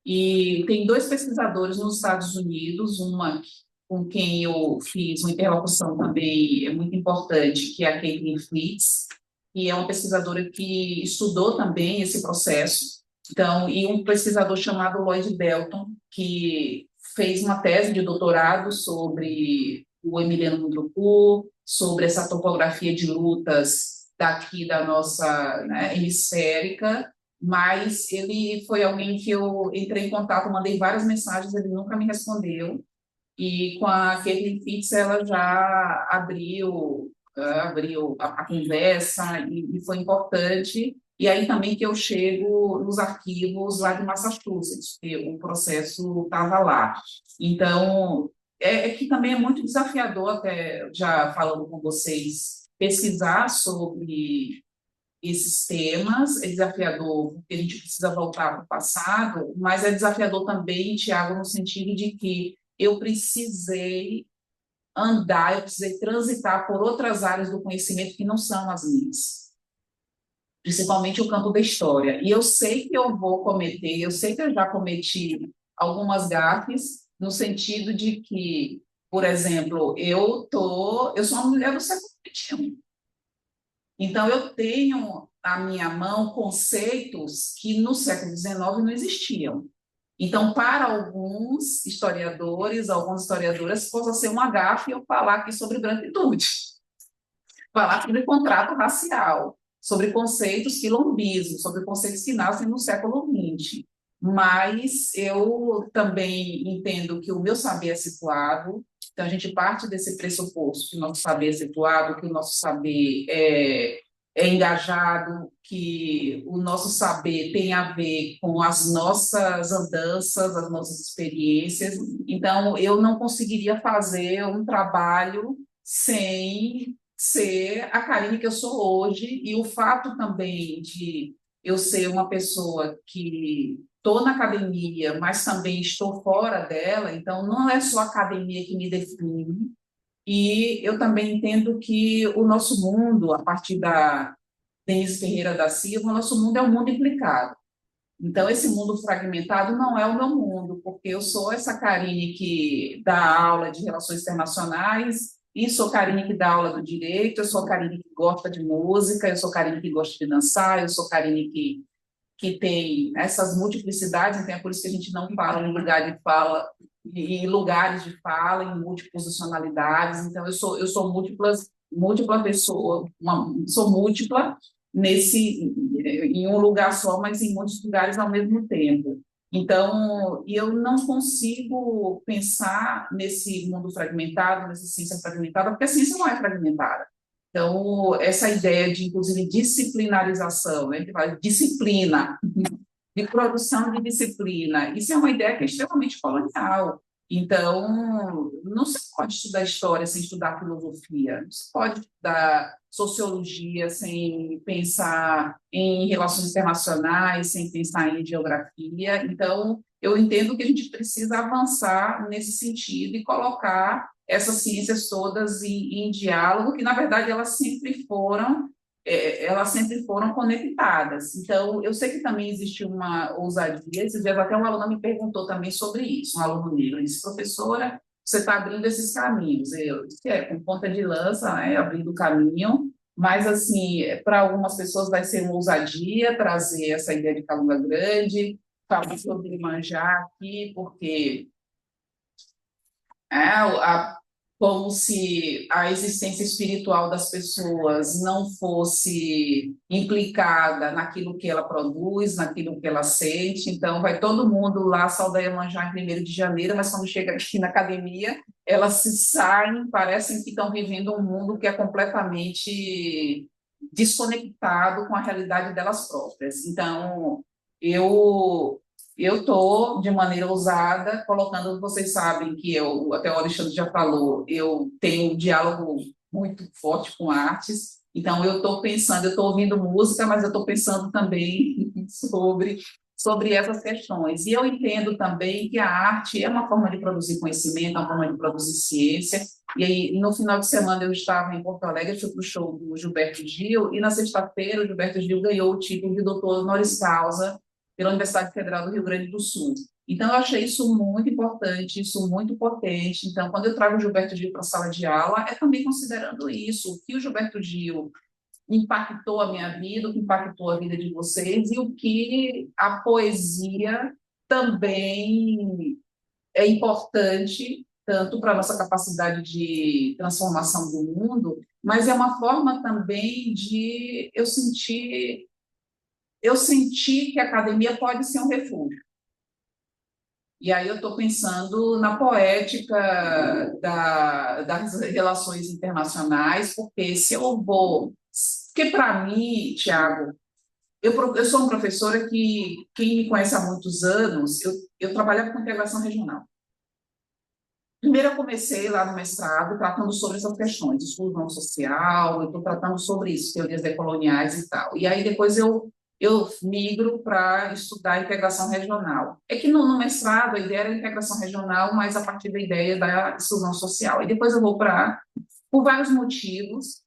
E tem dois pesquisadores nos Estados Unidos, uma com quem eu fiz uma interlocução também muito importante, que é a Caitlin Fritz, que é uma pesquisadora que estudou também esse processo. Então, e um pesquisador chamado Lloyd Belton, que fez uma tese de doutorado sobre o Emiliano Mundrucum, sobre essa topografia de lutas daqui da nossa, né, hemisférica, mas ele foi alguém que eu entrei em contato, mandei várias mensagens, ele nunca me respondeu, e com a Caitlin Fitz ela já abriu a conversa e foi importante, e aí também que eu chego nos arquivos lá de Massachusetts, que o processo estava lá. Então, que também é muito desafiador, até já falando com vocês, pesquisar sobre esses temas, é desafiador porque a gente precisa voltar para o passado, mas é desafiador também, Tiago, no sentido de que eu precisei andar, eu precisei transitar por outras áreas do conhecimento que não são as minhas, principalmente o campo da história. E eu sei que eu vou cometer, eu sei que eu já cometi algumas gafes, no sentido de que, por exemplo, eu sou uma mulher do século XXI. Então, eu tenho à minha mão conceitos que no século XIX não existiam. Então, para algumas historiadoras, possa ser uma gafe eu falar aqui sobre branquitude, falar sobre contrato racial, sobre conceitos quilombismo, sobre conceitos que nascem no século XX. Mas eu também entendo que o meu saber é situado, então a gente parte desse pressuposto que o nosso saber é situado, que o nosso saber é engajado, que o nosso saber tem a ver com as nossas andanças, as nossas experiências. Então, eu não conseguiria fazer um trabalho sem ser a Karine que eu sou hoje, e o fato também de eu ser uma pessoa que estou na academia, mas também estou fora dela, então não é só a academia que me define, e eu também entendo que o nosso mundo, a partir da Denise Ferreira da Silva, o nosso mundo é um mundo implicado. Então, esse mundo fragmentado não é o meu mundo, porque eu sou essa Karine que dá aula de relações internacionais, e sou Karine que dá aula do direito, eu sou Karine que gosta de música, eu sou Karine que gosta de dançar, eu sou Karine que tem essas multiplicidades, então é por isso que a gente não fala em lugar de fala, em lugares de fala, em multiposicionalidades. Então eu sou múltipla pessoa, sou múltipla em um lugar só, mas em muitos lugares ao mesmo tempo. Então, eu não consigo pensar nesse mundo fragmentado, nessa ciência fragmentada, porque a ciência não é fragmentada. Então, essa ideia de, inclusive, disciplinarização, né, que fala de disciplina, de produção de disciplina, isso é uma ideia que é extremamente colonial. Então, não se pode estudar história sem estudar filosofia, não se pode estudar sociologia sem pensar em relações internacionais, sem pensar em geografia. Então, eu entendo que a gente precisa avançar nesse sentido e colocar essas ciências todas em diálogo, que, na verdade, elas sempre foram conectadas. Então, eu sei que também existe uma ousadia, esses dias até um aluno me perguntou também sobre isso, um aluno negro, ele disse, professora, você está abrindo esses caminhos. Eu disse, com ponta de lança, né, abrindo o caminho, mas, assim, para algumas pessoas vai ser uma ousadia trazer essa ideia de Calunga Grande, falar sobre Iemanjá aqui, porque como se a existência espiritual das pessoas não fosse implicada naquilo que ela produz, naquilo que ela sente. Então, vai todo mundo lá saudar Iemanjá em 1º de janeiro, mas quando chega aqui na academia, elas se saem, parecem que estão vivendo um mundo que é completamente desconectado com a realidade delas próprias. Então, eu estou, de maneira ousada, colocando, vocês sabem que eu, até o Alexandre já falou, eu tenho um diálogo muito forte com artes, então eu estou pensando, eu estou ouvindo música, mas eu estou pensando também sobre essas questões. E eu entendo também que a arte é uma forma de produzir conhecimento, é uma forma de produzir ciência. E aí, no final de semana, eu estava em Porto Alegre, fui para o show do Gilberto Gil, e na sexta-feira, o Gilberto Gil ganhou o título de doutor honoris causa pela Universidade Federal do Rio Grande do Sul. Então, eu achei isso muito importante, isso muito potente. Então, quando eu trago o Gilberto Gil para a sala de aula, é também considerando isso, o que o Gilberto Gil impactou a minha vida, o que impactou a vida de vocês, e o que a poesia também é importante, tanto para a nossa capacidade de transformação do mundo, mas é uma forma também de eu sentir que a academia pode ser um refúgio. E aí eu estou pensando na poética das relações internacionais, porque se eu vou... Porque, para mim, Tiago, eu sou uma professora que, quem me conhece há muitos anos, eu trabalhava com integração regional. Primeiro, eu comecei lá no mestrado tratando sobre essas questões, exclusão social, eu estou tratando sobre isso, teorias decoloniais e tal. E aí, depois, eu migro para estudar integração regional. É que no mestrado a ideia era integração regional, mas a partir da ideia da exclusão social. E depois eu vou por vários motivos,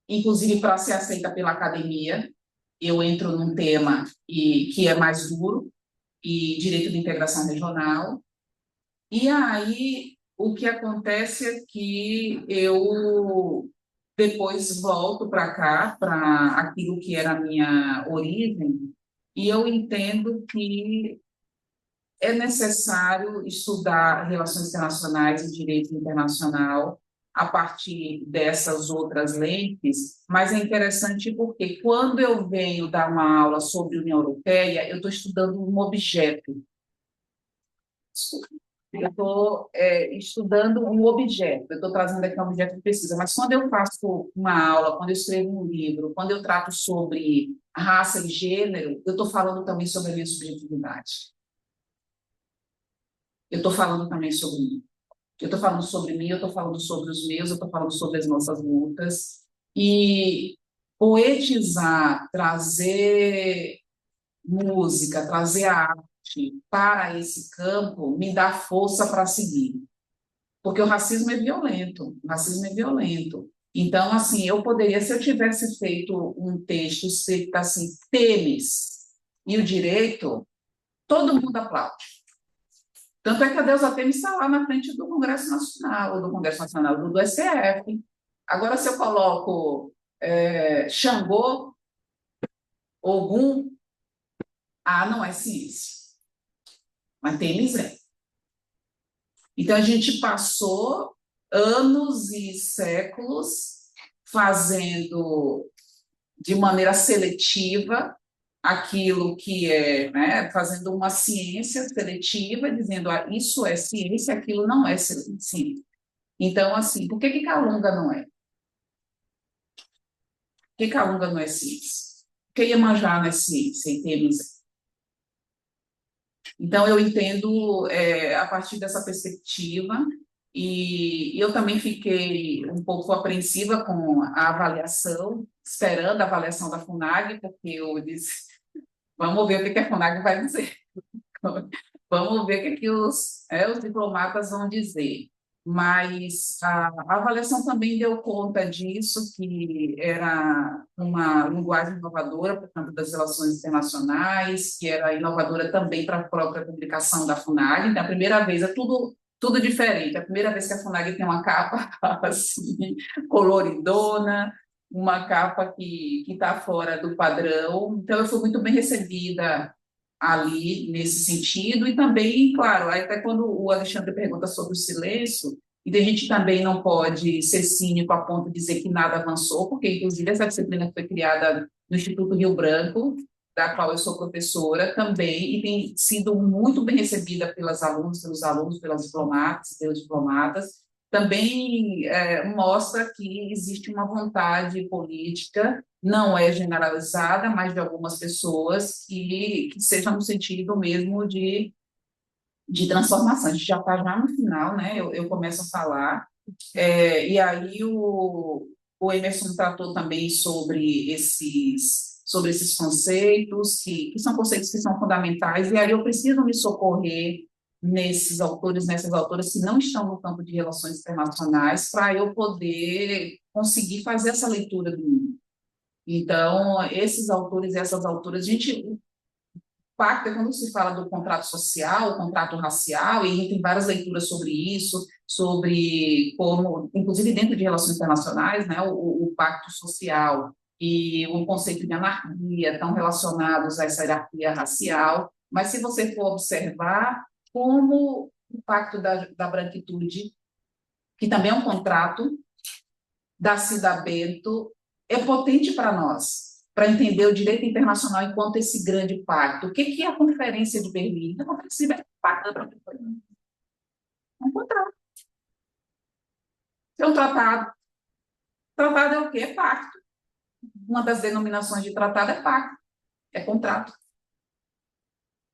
inclusive para ser aceita pela academia, eu entro num tema que é mais duro, e direito de integração regional. E aí o que acontece é que eu depois volto para cá, para aquilo que era a minha origem, e eu entendo que é necessário estudar relações internacionais e direito internacional a partir dessas outras lentes, mas é interessante porque quando eu venho dar uma aula sobre União Europeia, eu estou estudando um objeto. Eu estou estudando um objeto, eu estou trazendo aqui um objeto de pesquisa, mas quando eu faço uma aula, quando eu escrevo um livro, quando eu trato sobre raça e gênero, eu estou falando também sobre a minha subjetividade. Eu estou falando também sobre mim. Eu estou falando sobre mim, eu estou falando sobre os meus, eu estou falando sobre as nossas lutas. E poetizar, trazer música, trazer arte para esse campo, me dá força para seguir. Porque o racismo é violento, o racismo é violento. Então, assim, eu poderia, se eu tivesse feito um texto escrito assim, Temes e o direito, todo mundo aplaude. Tanto é que a Deusa Temes está lá na frente do Congresso Nacional, do STF. Agora, se eu coloco Xangô, Ogum, não é ciência. Mas Temes é. Então, a gente passou anos e séculos fazendo de maneira seletiva aquilo que é, né, fazendo uma ciência seletiva, dizendo isso é ciência, aquilo não é ciência. Então, assim, por que Calunga não é? Por que Calunga não é ciência? Por que Iemanjá não é ciência e Temes? Então, eu entendo a partir dessa perspectiva, e eu também fiquei um pouco apreensiva com a avaliação, esperando a avaliação da FUNAG, porque eu disse, vamos ver o que a FUNAG vai dizer, vamos ver o que os diplomatas vão dizer. Mas a avaliação também deu conta disso, que era uma linguagem inovadora, portanto, das relações internacionais, que era inovadora também para a própria publicação da FUNAG. Então, a primeira vez, é tudo diferente. A primeira vez que a FUNAG tem uma capa assim, coloridona, uma capa que está fora do padrão. Então, eu fui muito bem recebida ali nesse sentido, e também, claro, até quando o Alexandre pergunta sobre o silêncio, e a gente também não pode ser cínico a ponto de dizer que nada avançou, porque, inclusive, essa disciplina foi criada no Instituto Rio Branco, da qual eu sou professora também, e tem sido muito bem recebida pelas alunas, pelos alunos, pelas diplomatas, pelos diplomatas, também mostra que existe uma vontade política, não é generalizada, mas de algumas pessoas que seja no sentido mesmo de transformação. A gente já está já no final, né? Eu começo a falar, e aí o Emerson tratou também sobre esses conceitos, que são conceitos que são fundamentais, e aí eu preciso me socorrer nesses autores, nessas autoras que não estão no campo de relações internacionais, para eu poder conseguir fazer essa leitura do mundo. Então, esses autores e essas autoras, a gente pacto é quando se fala do contrato social, o contrato racial, e a gente tem várias leituras sobre isso, sobre como, inclusive dentro de relações internacionais, né, o pacto social e o conceito de anarquia estão relacionados a essa hierarquia racial, mas se você for observar como o pacto da branquitude, que também é um contrato, da Cida Bento, é potente para nós, para entender o direito internacional enquanto esse grande pacto. O que é a Conferência de Berlim? A Conferência de Berlim é um pacto da branquitude. É um contrato. É um tratado. Tratado é o quê? É pacto. Uma das denominações de tratado é pacto, é contrato.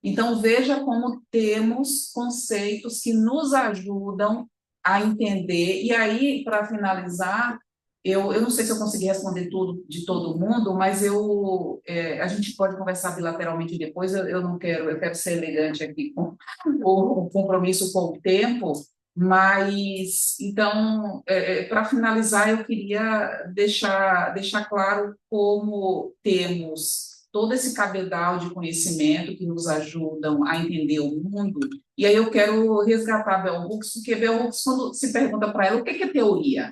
Então, veja como temos conceitos que nos ajudam a entender. E aí, para finalizar, eu não sei se eu consegui responder tudo de todo mundo, mas a gente pode conversar bilateralmente depois. Eu não quero, eu quero ser elegante aqui com o compromisso com o tempo. Mas, então, para finalizar, eu queria deixar claro como temos todo esse cabedal de conhecimento que nos ajudam a entender o mundo. E aí eu quero resgatar a Bell Hooks, porque Bell Hooks, quando se pergunta para ela o que é teoria,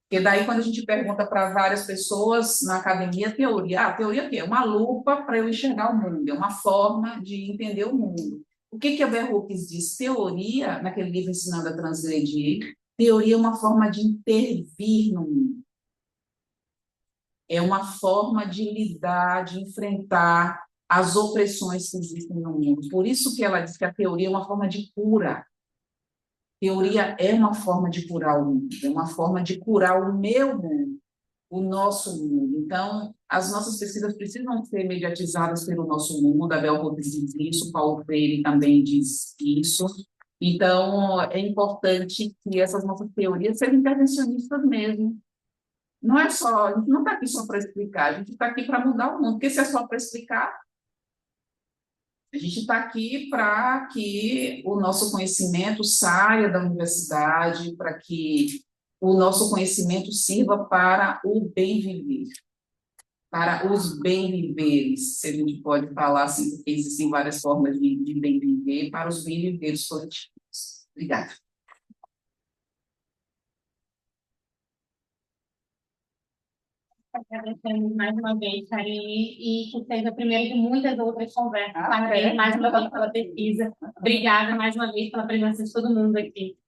porque daí quando a gente pergunta para várias pessoas na academia, teoria é o quê? É uma lupa para eu enxergar o mundo, é uma forma de entender o mundo. O que a Bell Hooks diz? Teoria, naquele livro Ensinando a Transgredir, teoria é uma forma de intervir no mundo. É uma forma de lidar, de enfrentar as opressões que existem no mundo. Por isso que ela diz que a teoria é uma forma de cura. Teoria é uma forma de curar o mundo, é uma forma de curar o meu mundo, o nosso mundo. Então, as nossas pesquisas precisam ser mediatizadas pelo nosso mundo. A Bell Hooks diz isso, Paulo Freire também diz isso. Então, é importante que essas nossas teorias sejam intervencionistas mesmo. Não é só, a gente não está aqui só para explicar, a gente está aqui para mudar o mundo, porque se é só para explicar, a gente está aqui para que o nosso conhecimento saia da universidade, para que o nosso conhecimento sirva para o bem viver, para os bem viveres, se a gente pode falar assim, porque existem várias formas de bem viver, para os bem viveres coletivos. Obrigada. Agradecemos mais uma vez, Karine, e que seja a primeira de muitas outras conversas. Parabéns mais uma vez pela pesquisa. Obrigada mais uma vez pela presença de todo mundo aqui.